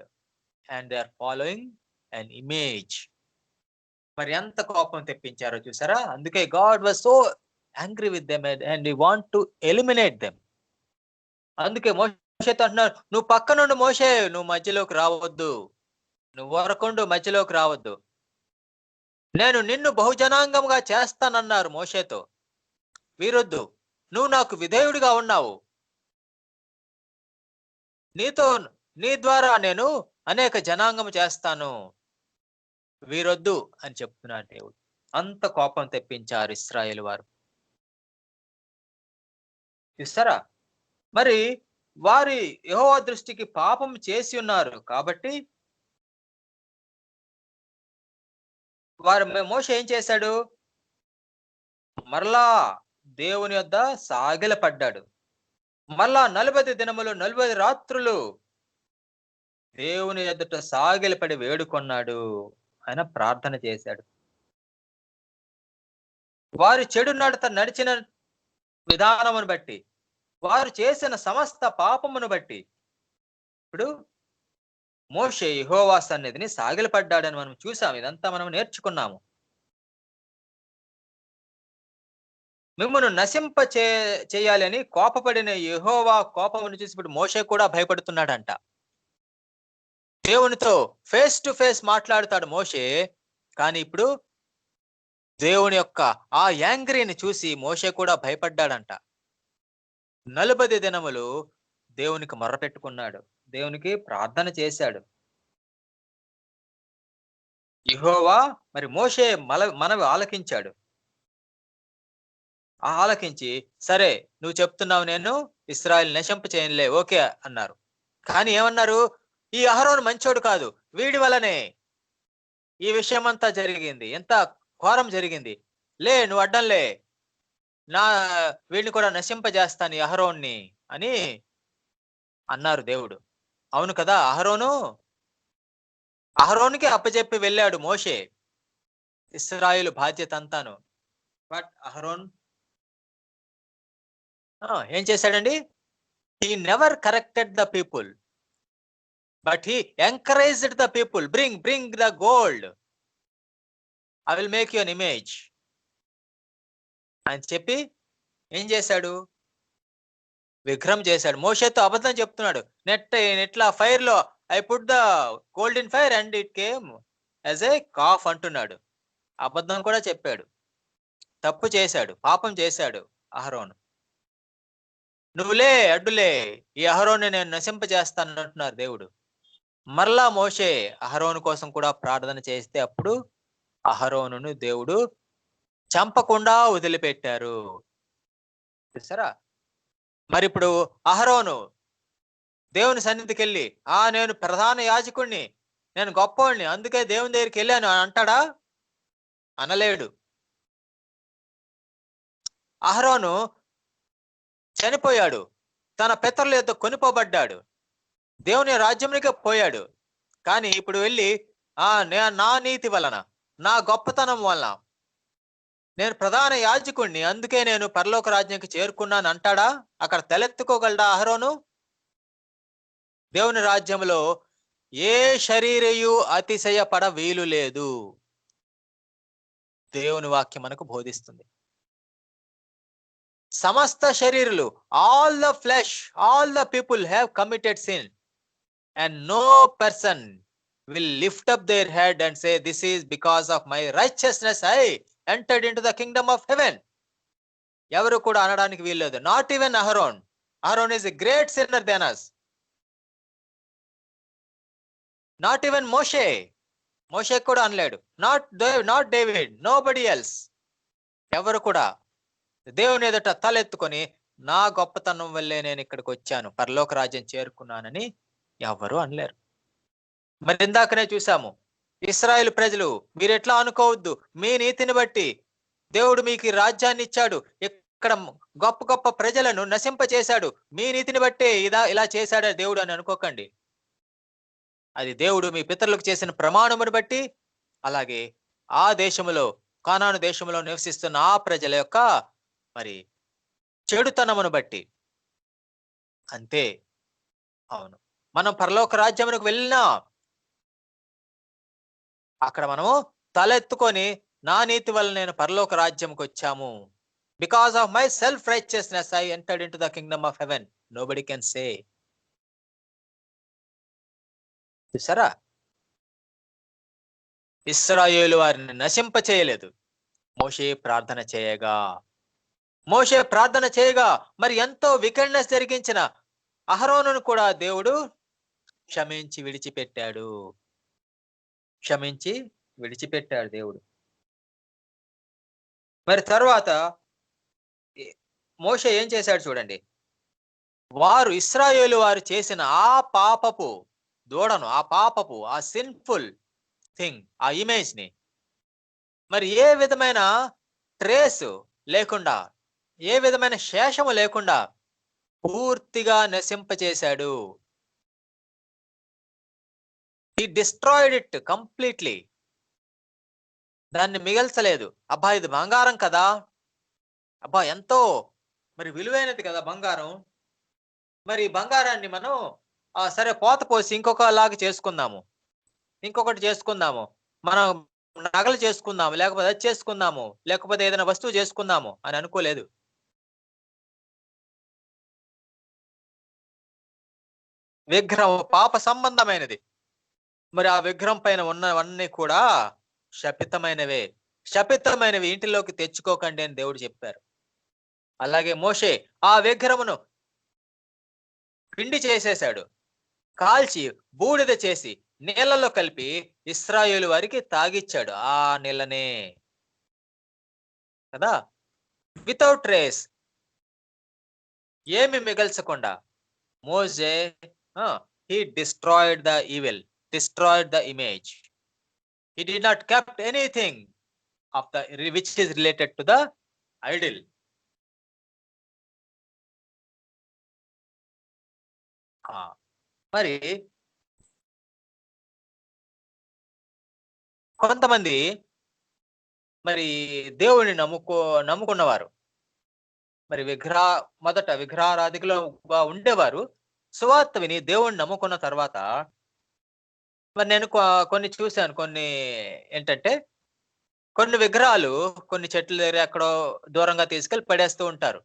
and they are following an image. మరి ఎంత కోపం తెప్పించారో చూసారా? అందుకే God was so angry with them and he want to eliminate them. అందుకే మోషేతో అంటున్నారు, నువ్వు పక్క నుండి మోషే, నువ్వు మధ్యలోకి రావద్దు, నువ్వు వరకుండు, మధ్యలోకి రావద్దు, నేను నిన్ను బహుజనాంగంగా చేస్తానన్నారు మోషేతో. వీరొద్దు, నువ్వు నాకు విధేయుడిగా ఉన్నావు, నీ ద్వారా నేను అనేక జనాంగం చేస్తాను, వీరొద్దు అని చెప్తున్నాడు దేవుడు. అంత కోపం తెప్పించారు ఇశ్రాయేలు వారు. చూస్తారా, మరి వారి యెహోవా దృష్టికి పాపం చేసి ఉన్నారు కాబట్టి మోషే ఏం చేశాడు? మరలా దేవుని యొద్ద సాగిలపడ్డాడు. మరలా 40 దినములు 40 రాత్రులు దేవుని ఎదుట సాగిలపడి వేడుకొన్నాడు. ఆయన ప్రార్థన చేశాడు. వారి చెడు నడిచిన విధానమును బట్టి, వారు చేసిన సమస్త పాపమును బట్టి ఇప్పుడు మోషే యెహోవా సన్నిధిని సాగిలపడ్డాడని మనం చూసాం. ఇదంతా మనం నేర్చుకున్నాము. మిమ్మును నశింప చేయాలని కోపపడిన యెహోవా కోపమును చూసి ఇప్పుడు మోషే కూడా భయపడుతున్నాడంట. దేవునితో ఫేస్ టు ఫేస్ మాట్లాడుతాడు మోషే, కానీ ఇప్పుడు దేవుని యొక్క ఆ యాంగ్రీని చూసి మోషే కూడా భయపడ్డాడంట. 40 దినములు దేవునికి మొర్రపెట్టుకున్నాడు, దేవునికి ప్రార్థన చేశాడు. యెహోవా మరి మోషే మనవి ఆలకించాడు. ఆలకించి, సరే నువ్వు చెప్తున్నావు, నేను ఇశ్రాయేలు నశింప చేయనులే, ఓకే అన్నారు. కానీ ఏమన్నారు? ఈ అహరోను మంచోడు కాదు, వీడి వలనే ఈ విషయం అంతా జరిగింది, ఎంత ఘోరం జరిగింది. నువ్వు అడ్డంలే, నా వీడిని కూడా నశింపజేస్తాను ఈ అహరోన్ని అని అన్నారు దేవుడు. అవును కదా, అహరోనుకి అప్పచెప్పి వెళ్ళాడు మోషే ఇశ్రాయేలు బాధ్యత అంతాను. బట్ అహరోన్ ఏం చేశాడండి? He never corrected the people, but he encouraged the people, bring the gold, I will make you an image అని చెప్పి ఏం చేశాడు? విగ్రహం చేశాడు. మోషేతో అబద్ధం చెప్తున్నాడు. నెట్లా ఫైర్ లో I put the gold in fire and it came as a calf అంటున్నాడు. అబద్ధం కూడా చెప్పాడు, తప్పు చేశాడు, పాపం చేశాడు అహరోను. నువ్వులే, అడ్డులే, ఈ అహరోన్ని నేను నశింపజేస్తాను అంటున్నారు దేవుడు. మరలా మోషే అహరోను కోసం కూడా ప్రార్థన చేస్తే అప్పుడు అహరోనును దేవుడు చంపకుండా వదిలిపెట్టారు. చూసారా? మరి ఇప్పుడు అహరోను దేవుని సన్నిధికి వెళ్ళి, నేను ప్రధాన యాజకుడిని, నేను గొప్పవాడిని, అందుకే దేవుని దగ్గరికి వెళ్ళాను అని అంటాడా? అనలేడు. అహరోను చనిపోయాడు, తన పితరుల యొద్ద కొనిపోబడ్డాడు, దేవుని రాజ్యంలోకి పోయాడు. కానీ ఇప్పుడు వెళ్ళి నా నీతి వలన, నా గొప్పతనం వలన నేను ప్రధాన యాజకుడిని, అందుకే నేను పరలోక రాజ్యానికి చేరుకున్నాను అంటాడా? అక్కడ తలెత్తుకోగలడా అహరోను? దేవుని రాజ్యంలో ఏ శరీరయు అతిశయపడ వీలు లేదు. దేవుని వాక్యం మనకు బోధిస్తుంది. సమస్త శరీరులు, all the flesh, all the people have committed sin and no person will lift up their head and say, this is because of my righteousness I entered into the kingdom of heaven. ఎవరు కూడా అనడానికి వీల్లేదు. Not even Aaron. Aaron is a great sinner than us. Not even Moshe కూడా అనలేడు. Not David, nobody else. ఎవరు కూడా దేవుని ఎదుట తలెత్తుకొని, నా గొప్పతనం వల్లే నేను ఇక్కడికి వచ్చాను, పరలోక రాజ్యం చేరుకున్నానని ఎవరు అనలేరు. మరి ఇందాకనే చూసాము, ఇశ్రాయేలు ప్రజలు, మీరు ఎట్లా అనుకోవద్దు, మీ నీతిని బట్టి దేవుడు మీకు రాజ్యాన్ని ఇచ్చాడు, ఇక్కడ గొప్ప గొప్ప ప్రజలను నశింపచేశాడు, మీ నీతిని బట్టే ఇలా చేశాడా దేవుడు అని అనుకోకండి. అది దేవుడు మీ పితరులకు చేసిన ప్రమాణమును బట్టి, అలాగే ఆ దేశములో, కానాను దేశంలో నివసిస్తున్న ఆ ప్రజల యొక్క మరి చెడుతనమును బట్టి అంతే. అవును, మనం పరలోక రాజ్యమునకు వెళ్ళినా అక్కడ మనము తలెత్తుకొని, నా నీతి వల్ల నేను పరలోక రాజ్యంకి వచ్చాము, because of my self righteousness I entered into the Kingdom of haven, nobody can say. చూసారా? ఇశ్రాయేలు వారిని నశింప చేయలేదు, మోషే ప్రార్థన చేయగా మరి ఎంతో వికెండ్నెస్ జరిగించిన అహరోనును కూడా దేవుడు క్షమించి విడిచిపెట్టాడు దేవుడు. మరి తర్వాత మోషే ఏం చేశాడు చూడండి. ఇశ్రాయేలు వారు చేసిన ఆ పాపపు దూడను, ఆ సిన్ఫుల్ థింగ్, ఆ ఇమేజ్ ని మరి ఏ విధమైన ట్రేస్ లేకుండా, ఏ విధమైన శేషము లేకుండా పూర్తిగా నశింపచేశాడు. He destroyed it completely. దాన్ని మిగల్చలేదు. అబ్బా, ఇది బంగారం కదా, అబ్బా ఎంతో మరి విలువైనది కదా బంగారం, మరి బంగారాన్ని మనం సరే పోత పోసి ఇంకొకటి చేసుకుందాము, మనం నగలు చేసుకుందాము, లేకపోతే అది చేసుకుందాము, లేకపోతే ఏదైనా వస్తువు చేసుకుందాము అని అనుకోలేదు. విగ్రహం పాప సంబంధమైనది. మరి ఆ విగ్రహం పైన ఉన్నవన్నీ కూడా శపితమైనవి, ఇంటిలోకి తెచ్చుకోకండి అని దేవుడు చెప్పారు. అలాగే మోషే ఆ విగ్రహమును పిండి చేసేశాడు, కాల్చి బూడిద చేసి నీళ్ళలో కలిపి ఇశ్రాయేలు వారికి తాగిచ్చాడు ఆ నీళ్ళనే కదా. వితౌట్ రేస్, ఏమి మిగల్చకుండా మోజే he destroyed the evil, destroyed the image. He did not kept anything of the which is related to the idol. మరి కొంతమంది మరి దేవుని నమ్ముకున్నవారు మరి మొదట విగ్రహారాధికులుగా ఉండేవారు. సువార్త విని దేవుణ్ణి నమ్ముకున్న తర్వాత మరి నేను కొన్ని చూశాను. కొన్ని ఏంటంటే కొన్ని విగ్రహాలు కొన్ని చెట్ల దగ్గర ఎక్కడో దూరంగా తీసుకెళ్లి పడేస్తూ ఉంటారు.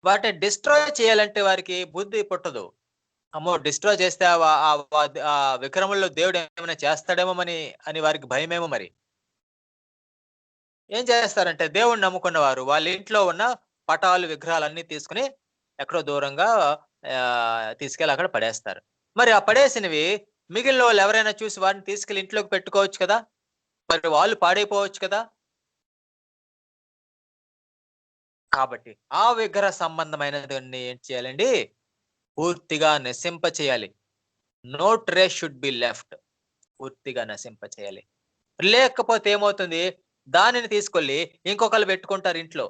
వాటిని డిస్ట్రాయ్ చేయాలంటే వారికి బుద్ధి పుట్టదు. అమ్మో, డిస్ట్రాయ్ చేస్తే ఆ విగ్రహంలో దేవుడు ఏమైనా చేస్తాడేమో అని వారికి భయమేమో. మరి ఏం చేస్తారంటే దేవుణ్ణి నమ్ముకున్న వారు వాళ్ళ ఇంట్లో ఉన్న పటాలు విగ్రహాలన్నీ తీసుకుని ఎక్కడో దూరంగా తీసుకెళ్ళి అక్కడ పడేస్తారు. మరి ఆ పడేసినవి మిగిలిన వాళ్ళు ఎవరైనా చూసి వారిని తీసుకెళ్లి ఇంట్లోకి పెట్టుకోవచ్చు కదా, మరి వాళ్ళు పాడైపోవచ్చు కదా. కాబట్టి ఆ విగ్రహ సంబంధమైనదాన్ని ఏం చేయాలండి, పూర్తిగా నశింప చేయాలి. No trace should be left, పూర్తిగా నశింప చేయాలి. లేకపోతే ఏమవుతుంది, దానిని తీసుకెళ్ళి ఇంకొకరు పెట్టుకుంటారు ఇంట్లో.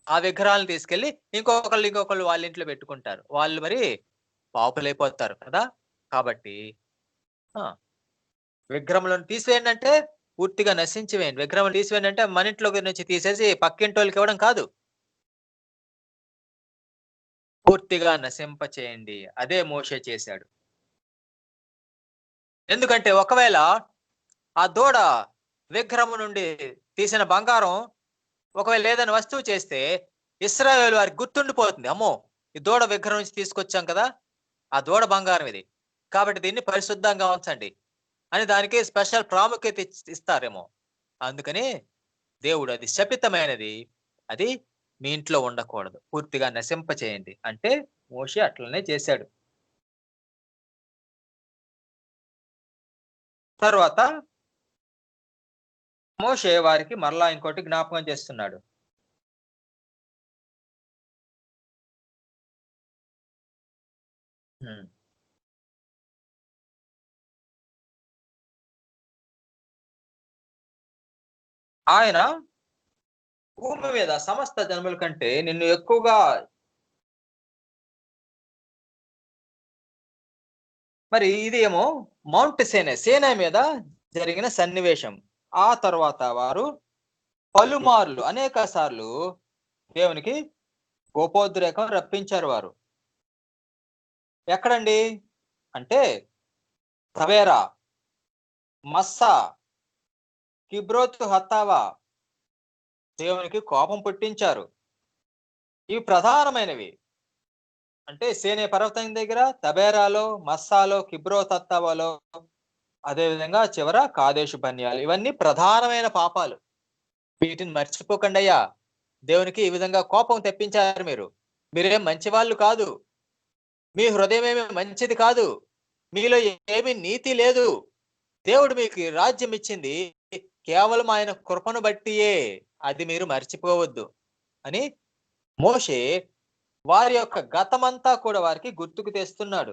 ఆ విగ్రహాలను తీసుకెళ్లి ఇంకొకళ్ళు వాళ్ళ ఇంట్లో పెట్టుకుంటారు. వాళ్ళు మరి పాపులైపోతారు కదా. కాబట్టి విగ్రహములను తీసివేయండి అంటే పూర్తిగా నశించివేయండి. విగ్రహం తీసివేయండి అంటే మన ఇంట్లో నుంచి తీసేసి పక్కింటోళ్ళకి ఇవ్వడం కాదు, పూర్తిగా నశింప చేయండి. అదే మోషే చేశాడు. ఎందుకంటే ఒకవేళ ఆ దూడ విగ్రహం నుండి తీసిన బంగారం ఒకవేళ ఏదైనా వస్తువు చేస్తే ఇశ్రాయేలు వారికి గుర్తుండిపోతుంది. అమ్మో, ఈ దూడ విగ్రహం నుంచి తీసుకొచ్చాం కదా, ఆ దూడ బంగారం ఇది, కాబట్టి దీన్ని పరిశుద్ధంగా ఉంచండి అని దానికి స్పెషల్ ప్రాముఖ్యత ఇస్తారేమో. అందుకని దేవుడు అది శపితమైనది, అది మీ ఇంట్లో ఉండకూడదు, పూర్తిగా నశింప చేయండి అంటే మోషే అట్లనే చేశాడు. తర్వాత మోషే వారికి మరలా ఇంకోటి జ్ఞాపకం చేస్తున్నాడు. ఆయన భూమి మీద సమస్త జనముల కంటే నిన్ను ఎక్కువగా, మరి ఇది ఏమో మౌంట్ సేనా మీద జరిగిన సన్నివేశం. ఆ తర్వాత వారు పలుమార్లు అనేక సార్లు దేవునికి కోపోద్రేకం రప్పించారు. వారు ఎక్కడండి అంటే తవేరా, మస్సా, కిబ్రోతు హత్తావా దేవునికి కోపం పుట్టించారు. ఇవి ప్రధానమైనవి. అంటే సేనే పర్వతం దగ్గర, తబేరాలో, మస్సాలో, కిబ్రోత్ హత్తావాలో, అదేవిధంగా చివర కాదేశు బన్యాలు, ఇవన్నీ ప్రధానమైన పాపాలు. వీటిని మర్చిపోకండి అయ్యా. దేవునికి ఈ విధంగా కోపం తెప్పించారు. మీరేం మంచి వాళ్ళు కాదు, మీ హృదయం ఏమి మంచిది కాదు, మీలో ఏమి నీతి లేదు. దేవుడు మీకు రాజ్యం ఇచ్చింది కేవలం ఆయన కృపను బట్టియే, అది మీరు మర్చిపోవద్దు అని మోషే వారి యొక్క గతమంతా కూడా వారికి గుర్తుకు తెస్తున్నాడు.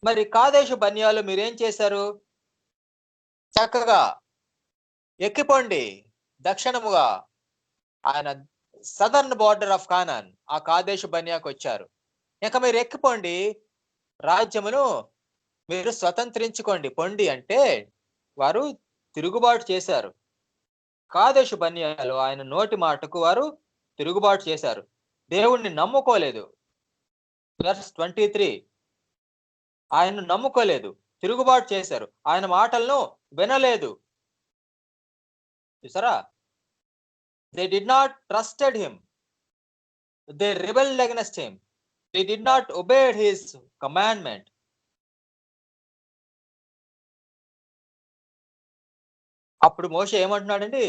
మరి కాదేశు బన్యాలు మీరేం చేశారు, చక్కగా ఎక్కిపోండి దక్షిణముగా, ఆయన సదర్న్ బార్డర్ ఆఫ్ కానాన్, ఆ కాదేశు బన్యాకు వచ్చారు. ఇక మీరు ఎక్కిపోండి, రాజ్యమును మీరు స్వతంత్రించుకోండి పొండి అంటే వారు తిరుగుబాటు చేశారు. కాదేశు బన్యాలు ఆయన నోటి మాటకు వారు తిరుగుబాటు చేశారు, దేవుణ్ణి నమ్ముకోలేదు. వెర్స్ 23, ఆయన్ను నమ్ముకోలేదు, తిరుగుబాటు చేశారు, ఆయన మాటలను వినలేదు. చూసారా, they did not trusted him, they rebelled against him, they did not obey his commandment. అప్పుడు మోషే ఏమంటున్నాడండి,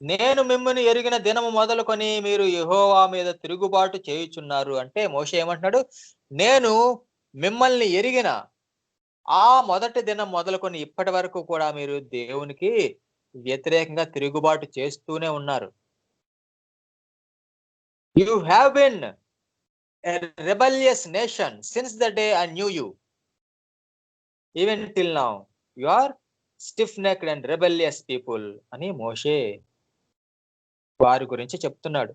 నేను మిమ్మల్ని ఎరిగిన దినము మొదలుకొని మీరు యెహోవా మీద తిరుగుబాటు చేయుచున్నారు. అంటే మోషే ఏమంటున్నాడు? నేను మిమ్మల్ని ఎరిగిన ఆ మొదటి దినం మొదలుకొని ఇప్పటి వరకు కూడా మీరు దేవునికి వ్యతిరేకంగా తిరుగుబాటు చేస్తూనే ఉన్నారు. You have been a rebellious nation since the day I knew you. Even till now you are stiff necked and rebellious people అని మోషే వారి గురించి చెప్తున్నాడు.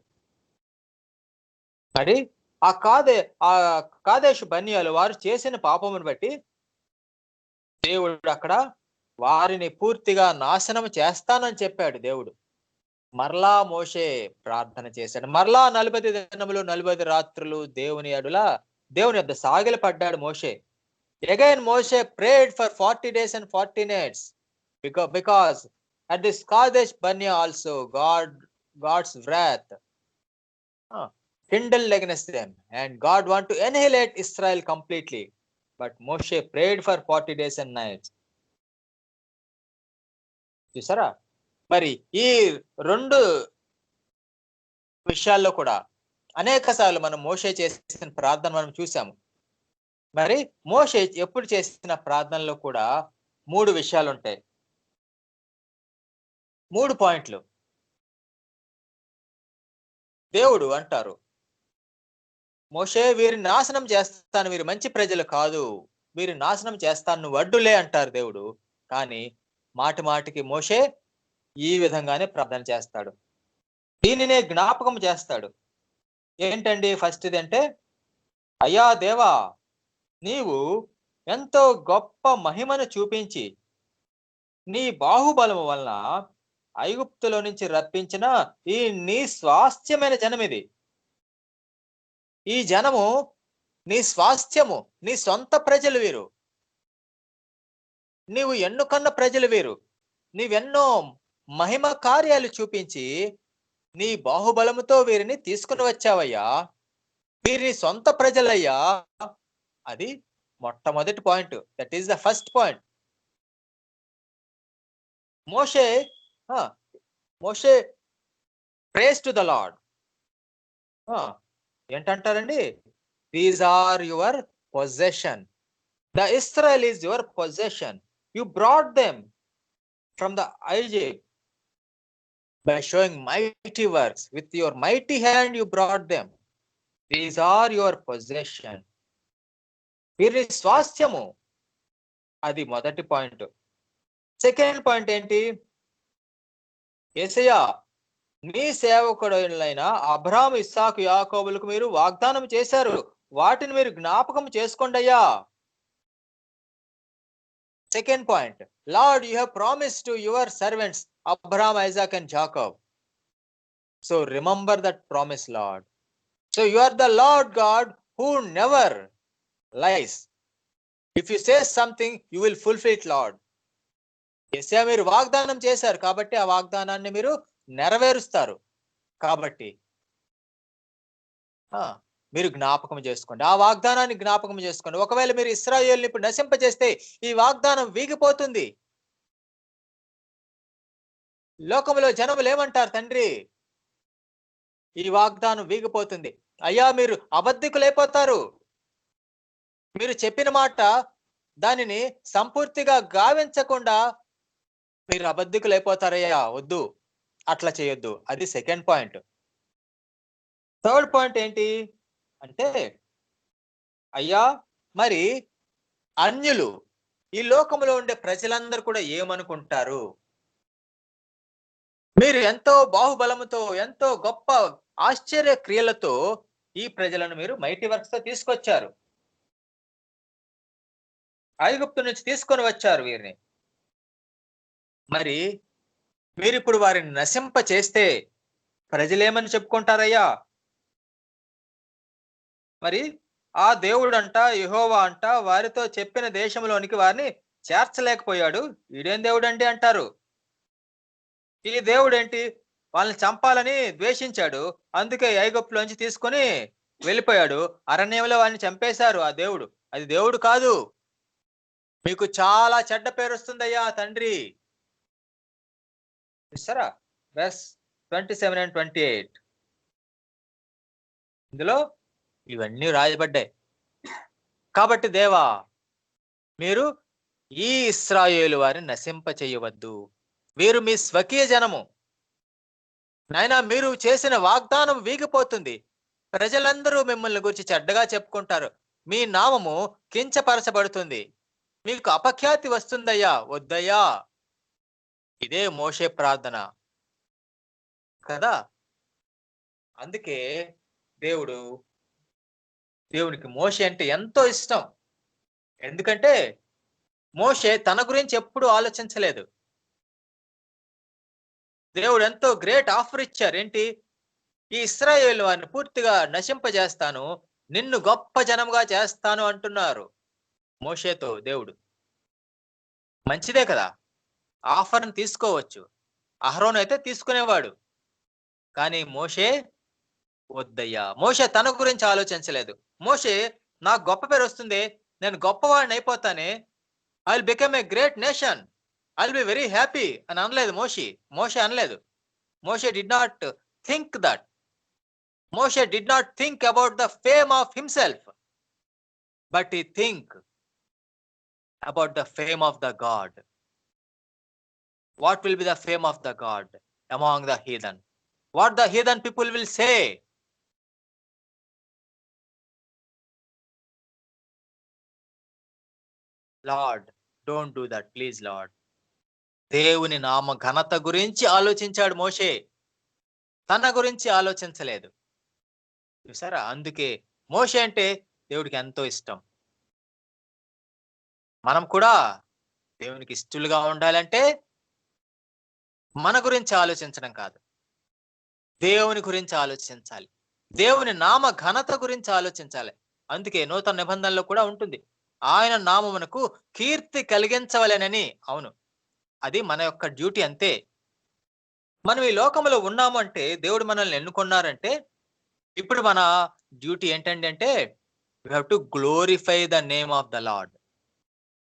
మరి ఆ కాదేశు బన్యాలు వారు చేసిన పాపమును బట్టి దేవుడు అక్కడ వారిని పూర్తిగా నాశనం చేస్తానని చెప్పాడు దేవుడు. మరలా మోషే ప్రార్థన చేశాడు. మరలా 40 దినములు 40 రాత్రులు దేవుని యొద్ద సాగిల పడ్డాడు మోషే. Again Moshe prayed for 40 days and 40 nights because at this Kadesh Barnea also God's wrath kindled against them and God want to annihilate Israel completely. But Moshe prayed for 40 days and nights. చూసారా? మరి ఈ రెండు విషయాల్లో కూడా అనేక సార్లు మనం మోషే చేసిన ప్రార్థన మనం చూసాము. మరి మోషే ఎప్పుడు చేసిన ప్రార్థనలో కూడా 3 విషయాలు ఉంటాయి. 3 పాయింట్లు. దేవుడు అంటారు, మోషే వీరిని నాశనం చేస్తాను, వీరు మంచి ప్రజలు కాదు, వీరు నాశనం చేస్తాను, నువ్వు అడ్డులే అంటారు దేవుడు. కానీ మాటి మాటికి మోషే ఈ విధంగానే ప్రార్థన చేస్తాడు. దీనినే జ్ఞాపకం చేస్తాడు. ఏంటండి ఫస్ట్ది అంటే, అయ్యా దేవా, నీవు ఎంతో గొప్ప మహిమను చూపించి నీ బాహుబలము వలన ఐగుప్తులో నుంచి రప్పించిన ఈ నీ స్వాస్థ్యమైన జనం ఇది. ఈ జనము నీ స్వాస్థ్యము, నీ సొంత ప్రజలు వీరు. నీవు ఎన్నుకన్న ప్రజలు వీరు. నీవెన్నో మహిమ కార్యాలు చూపించి నీ బాహుబలముతో వీరిని తీసుకుని వచ్చావయ్యా. వీరిని సొంత ప్రజలయ్యా. అది మొట్టమొదటి point. That is the first point. Moshe prays to the Lord. ఏంటంటారండి? These are your possession. The Israel is your possession. You brought them from the Egypt by showing mighty works. With your mighty hand you brought them. These are your possession. వీరి స్వాస్థ్యము. అది మొదటి point. Second point ఏంటి? యేసయ్యా, నీ సేవకుడైన అబ్రహాము, ఇస్సాకు, యాకోబులకు మీరు వాగ్దానం చేశారు, వాటిని మీరు జ్ఞాపకం చేసుకోండి అయ్యా. Second point, lord, you have promised to your servants Abraham, Isaac and Jacob. So remember that promise, Lord. So you are the Lord God who never lies. If you say something, you will fulfill it, Lord. యేసయ్యా, మీరు వాగ్దానం చేశారు కాబట్టి ఆ వాగ్దానాన్ని మీరు నెరవేరుస్తారు. కాబట్టి మీరు జ్ఞాపకం చేసుకోండి, ఆ వాగ్దానాన్ని జ్ఞాపకం చేసుకోండి. ఒకవేళ మీరు ఇశ్రాయేలుని ఇప్పుడు నశింపజేస్తే ఈ వాగ్దానం వీగిపోతుంది. లోకంలో జనములు ఏమంటారు? తండ్రి, ఈ వాగ్దానం వీగిపోతుంది. అయ్యా, మీరు అబద్ధికులైపోతారు. మీరు చెప్పిన మాట దానిని సంపూర్తిగా గావించకుండా మీరు అబద్ధికులైపోతారయ్యా. వద్దు, అట్లా చేయొద్దు. అది సెకండ్ పాయింట్. థర్డ్ పాయింట్ ఏంటి అంటే, అయ్యా, మరి అన్యులు, ఈ లోకంలో ఉండే ప్రజలందరూ కూడా ఏమనుకుంటారు? మీరు ఎంతో బాహుబలముతో, ఎంతో గొప్ప ఆశ్చర్య క్రియలతో ఈ ప్రజలను మీరు మైటీ వర్క్స్ తో తీసుకొచ్చారు. ఐగుప్తు నుంచి తీసుకొని వచ్చారు వీరిని. మరి మీరు ఇప్పుడు వారిని నశింప చేస్తే ప్రజలేమని చెప్పుకుంటారయ్యా? మరి ఆ దేవుడు అంట, యెహోవా అంట, వారితో చెప్పిన దేశంలోనికి వారిని చేర్చలేకపోయాడు, ఈడేం దేవుడు అండి అంటారు. ఈ దేవుడు ఏంటి? వాళ్ళని చంపాలని ద్వేషించాడు, అందుకే ఐగుప్తులోంచి తీసుకొని వెళ్ళిపోయాడు. అరణ్యంలో వాళ్ళని చంపేశారు ఆ దేవుడు. అది దేవుడు కాదు. మీకు చాలా చెడ్డ పేరు వస్తుందయ్యా తండ్రి. చూసారా? verse 27 and 28. ఇందులో ఇవన్నీ రాయబడ్డాయి. కాబట్టి దేవా, మీరు ఈ ఇశ్రాయేలు వారిని నశింప చేయవద్దు, వీరు మీ స్వకీయ జనము. నాయనా, మీరు చేసిన వాగ్దానం వీగిపోతుంది. ప్రజలందరూ మిమ్మల్ని గురించి చెడ్డగా చెప్పుకుంటారు. మీ నామము కించపరచబడుతుంది. మీకు అపఖ్యాతి వస్తుందయ్యా, వద్దయ్యా. ఇదే మోషే ప్రార్థన కదా. అందుకే దేవునికి మోషే అంటే ఎంతో ఇష్టం. ఎందుకంటే మోషే తన గురించి ఎప్పుడూ ఆలోచించలేదు. దేవుడు ఎంతో గ్రేట్ ఆఫర్ ఇచ్చారు. ఏంటి? ఈ ఇశ్రాయేలు వారిని పూర్తిగా నశింపజేస్తాను, నిన్ను గొప్ప జనంగా చేస్తాను అంటున్నారు మోషేతో దేవుడు. మంచిదే కదా, ఆఫర్ని తీసుకోవచ్చు. అహరోను అయితే తీసుకునేవాడు, కానీ మోషే వద్దయ్యా. మోషే తన గురించి ఆలోచించలేదు. మోషే, నాకు గొప్ప పేరు వస్తుంది, నేను గొప్పవాడిని అయిపోతానే, I will become a great nation, I will be very happy అని అనలేదు మోషే అనలేదు. Moshe did not think that. Moshe did not think about the fame of himself, but he think about the fame of the God. What will be the fame of the God among the heathen? What the heathen people will say? Lord, don't do that, please Lord. దేవుని నామ ఘనత గురించి ఆలోచించాడు మోషే, తన గురించి ఆలోచించలేదు. చూసారా? అందుకే మోషే అంటే దేవుడికి ఎంతో ఇష్టం. మనం కూడా దేవునికి ఇష్టలుగా ఉండాలంటే మన గురించి ఆలోచించడం కాదు, దేవుని గురించి ఆలోచించాలి. దేవుని నామ ఘనత గురించి ఆలోచించాలి. అందుకే నూతన నిబంధనలో కూడా ఉంటుంది, ఆయన నామమునకు కీర్తి కలిగించవలెనని. అవును, అది మన యొక్క డ్యూటీ. అంతే. మనం ఈ లోకంలో ఉన్నాము అంటే, దేవుడు మనల్ని ఎన్నుకున్నారంటే, ఇప్పుడు మన డ్యూటీ ఏంటండి అంటే, we have to glorify the name of the Lord.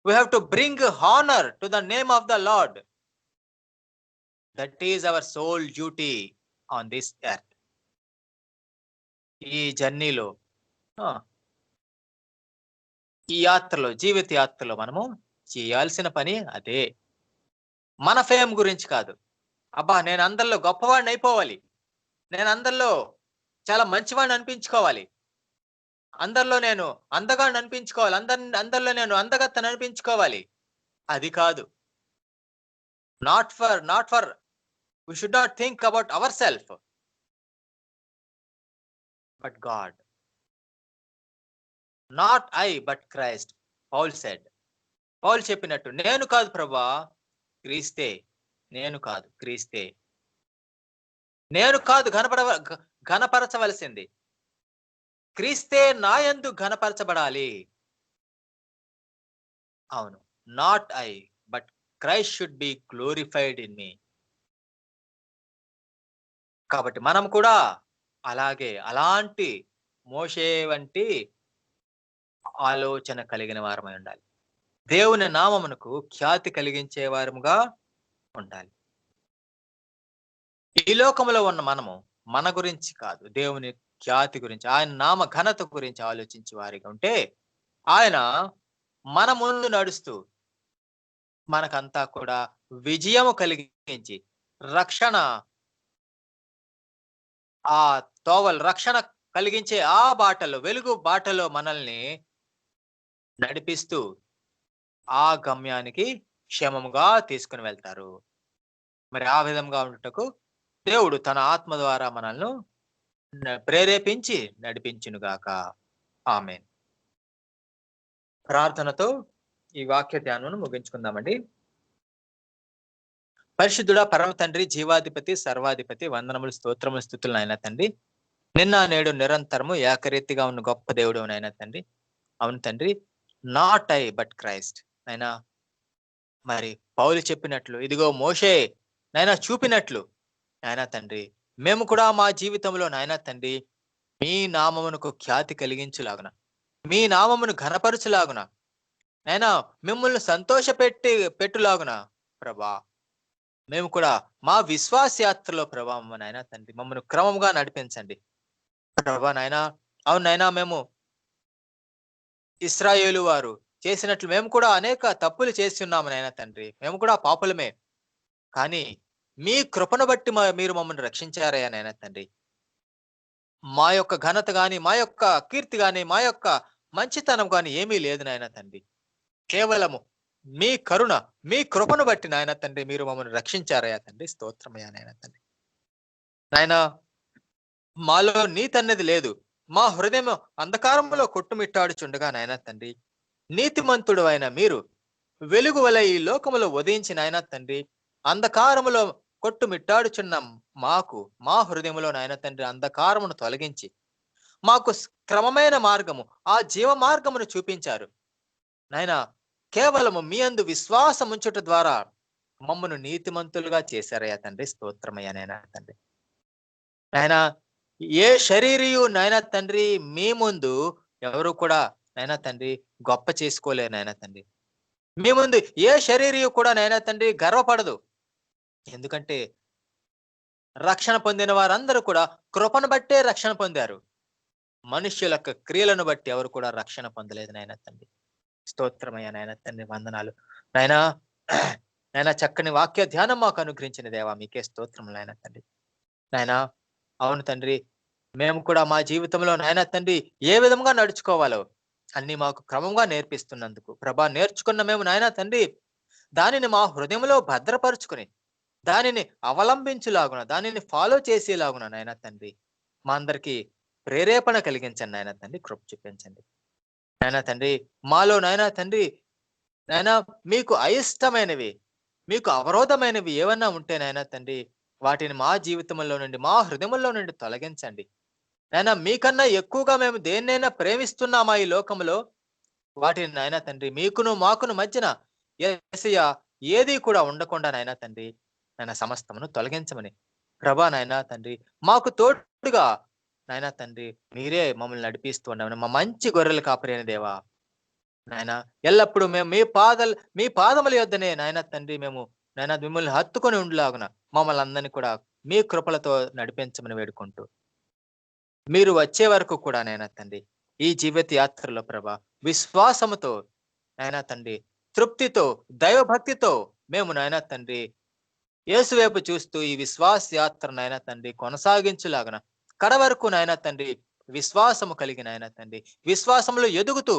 We have to bring honor to the name of the Lord. That is our sole duty on this earth. ఈ జర్నీలో, ఈ యాత్రలో, జీవిత యాత్రలో మనము చేయాల్సిన పని అదే. మన ఫేమ్ గురించి కాదు. అబ్బా, నేను అందరిలో గొప్పవాడిని అయిపోవాలి, నేను అందరిలో చాలా మంచివాడిని అనిపించుకోవాలి, అందరిలో నేను అందగాడిని అనిపించుకోవాలి, అందరిలో నేను అందగత్తని అనిపించుకోవాలి. అది కాదు. Not for we should not think about ourselves, but God. Not I, but Christ. Paul said. Paul చెప్పినట్టు, నేను కాదు ప్రభువా, క్రీస్తే. నేను కాదు, క్రీస్తే. నేను కాదు ఘనపరచవలసింది, క్రీస్తే నాయందు ఘనపరచబడాలి. అవును, not I, but Christ should be glorified in me. కాబట్టి మనం కూడా అలాంటి మోషే వంటి ఆలోచన కలిగిన వారమై ఉండాలి. దేవుని నామమునకు ఖ్యాతి కలిగించే వారముగా ఉండాలి. ఈ లోకంలో ఉన్న మనము మన గురించి కాదు, దేవుని ఖ్యాతి గురించి, ఆయన నామ ఘనత గురించి ఆలోచించే వారిగా ఉంటే, ఆయన మన ముందు నడుస్తూ మనకంతా కూడా విజయము కలిగించి, రక్షణ, ఆ తోవల్ రక్షణ కలిగించే ఆ బాటలో, వెలుగు బాటలో మనల్ని నడిపిస్తూ ఆ గమ్యానికి క్షేమముగా తీసుకుని వెళ్తారు. మరి ఆ విధంగా ఉండుటకు దేవుడు తన ఆత్మ ద్వారా మనల్ని ప్రేరేపించి నడిపించునుగాక. ఆమేన్. ప్రార్థనతో ఈ వాక్య ధ్యానం ముగించుకుందామండి. పరిశుద్ధుడా, పరమ తండ్రి, జీవాధిపతి, సర్వాధిపతి, వందనములు, స్తోత్రములు, స్తుతులు నాయన తండ్రి. నిన్న నేడు నిరంతరము ఏకరీతిగా ఉన్న గొప్ప దేవుడు నాయన తండ్రి. అవును తండ్రి, నాట్ ఐ బట్ క్రైస్ట్. నాయనా, మరి పౌలు చెప్పినట్లు, ఇదిగో మోషే నాయన చూపినట్లు నాయన తండ్రి, మేము కూడా మా జీవితంలో నాయన తండ్రి మీ నామమునకు ఖ్యాతి కలిగించులాగున, మీ నామమును ఘనపరచులాగున, నాయన మిమ్మల్ని పెట్టులాగున ప్రభా, మేము కూడా మా విశ్వాస యాత్రలో ప్రభా నాయన తండ్రి మమ్మల్ని క్రమంగా నడిపించండి ప్రభా నాయన. అవును నాయన, మేము ఇశ్రాయేలు వారు చేసినట్లు మేము కూడా అనేక తప్పులు చేసి ఉన్నాము నాయన తండ్రి. మేము కూడా పాపులమే, కానీ మీ కృపను బట్టి మీరు మమ్మల్ని రక్షించారయ్యా నాయన తండ్రి. మా యొక్క ఘనత గాని, మా యొక్క కీర్తి గాని, మా యొక్క మంచితనం గాని ఏమీ లేదు నాయన తండ్రి. కేవలము మీ కరుణ, మీ కృపను బట్టి నాయన తండ్రి మీరు మమ్మల్ని రక్షించారయ్యా తండ్రి. స్తోత్రమయ్యా నాయన తండ్రి. నాయన, మాలో నీతి అన్నది లేదు. మా హృదయం అంధకారంలో కొట్టుమిట్టాడుచుండగా నాయన తండ్రి, నీతిమంతుడు అయిన మీరు వెలుగు వలె ఈ లోకములో ఉదయించిన నాయన తండ్రి, అంధకారములో కొట్టుమిట్టాడుచున్న మాకు మా హృదయంలో నాయన తండ్రి అంధకారమును తొలగించి మాకు క్రమమైన మార్గము, ఆ జీవ మార్గమును చూపించారు నాయన. కేవలము మీ అందు విశ్వాసం ఉంచుట ద్వారా మమ్మను నీతిమంతులుగా చేశారయ్యా తండ్రి. స్తోత్రమయ్యా నాయన తండ్రి. నాయన, ఏ శరీరియు నాయన తండ్రి మీ ముందు ఎవరు కూడా నాయన తండ్రి గొప్ప చేసుకోలేరు నాయన తండ్రి. మీ ముందు ఏ శరీరియు కూడా నాయన తండ్రి గర్వపడదు. ఎందుకంటే రక్షణ పొందిన వారందరూ కూడా కృపను బట్టే రక్షణ పొందారు. మనుష్యుల యొక్క క్రియలను బట్టి ఎవరు కూడా రక్షణ పొందలేదు నాయన తండ్రి. స్తోత్రమయ్యా నాయన తండ్రి. వందనాలు నాయనా. నాయన, చక్కని వాక్య ధ్యానం మాకు అనుగ్రహించిన దేవా మీకే స్తోత్రం నాయన తండ్రి. నాయనా, అవును తండ్రి, మేము కూడా మా జీవితంలో నాయన తండ్రి ఏ విధంగా నడుచుకోవాలో అన్ని మాకు క్రమంగా నేర్పిస్తున్నందుకు ప్రభా, నేర్చుకున్న మేము నాయన తండ్రి దానిని మా హృదయంలో భద్రపరుచుకుని దానిని అవలంబించులాగున, దానిని ఫాలో చేసేలాగున నాయన తండ్రి మా అందరికి ప్రేరేపణ కలిగించండి నాయన తండ్రి. కృప చూపించండి నాయన తండ్రి. మాలో నాయన తండ్రి నాయన మీకు అయిష్టమైనవి, మీకు అవరోధమైనవి ఏమన్నా ఉంటే నాయన తండ్రి వాటిని మా జీవితంలో నుండి, మా హృదయంలో నుండి తొలగించండి నాయన. మీకన్నా ఎక్కువగా మేము దేన్నైనా ప్రేమిస్తున్నామా ఈ లోకంలో, వాటిని నాయన తండ్రి మీకును మాకును మధ్యన యేసయ్య ఏది కూడా ఉండకుండా నాయన తండ్రి నాయన సమస్తమును తొలగించమని ప్రభా నాయన తండ్రి మాకు తోడుగా నాయన తండ్రి మీరే మమ్మల్ని నడిపిస్తూ ఉండమని మా మంచి గొర్రెలు కాపరైన దేవా నాయన. ఎల్లప్పుడూ మేము మీ పాదముల యొద్దనే నాయన తండ్రి మేము నాయన మిమ్మల్ని హత్తుకొని ఉండలాగున మమ్మల్ని అందరినీ కూడా మీ కృపలతో నడిపించమని వేడుకుంటూ, మీరు వచ్చే వరకు కూడా నాయన తండ్రి ఈ జీవిత యాత్రలో ప్రభా విశ్వాసముతో నాయన తండ్రి తృప్తితో దైవభక్తితో మేము నాయన తండ్రి యేసు వైపు చూస్తూ ఈ విశ్వాస యాత్ర నాయన తండ్రి కొనసాగించులాగన కడ వరకు నాయన తండ్రి విశ్వాసము కలిగి నాయన తండ్రి విశ్వాసములో ఎదుగుతూ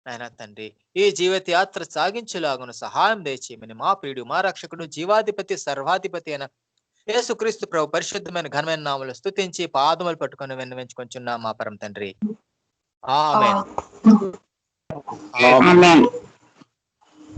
నాయన తండ్రి ఈ జీవిత యాత్ర సాగించులాగున సహాయం దయచేయమని మా ప్రియుడు, మా రక్షకుడు, జీవాధిపతి, సర్వాధిపతి అయిన యేసుక్రీస్తు ప్రభు పరిశుద్ధమైన ఘనమైన నామములో స్తుతించి పాదములు పట్టుకొని విన్నవించుకొంచున్నాం మా పరమ తండ్రి. ఆమేన్. ఆమేన్.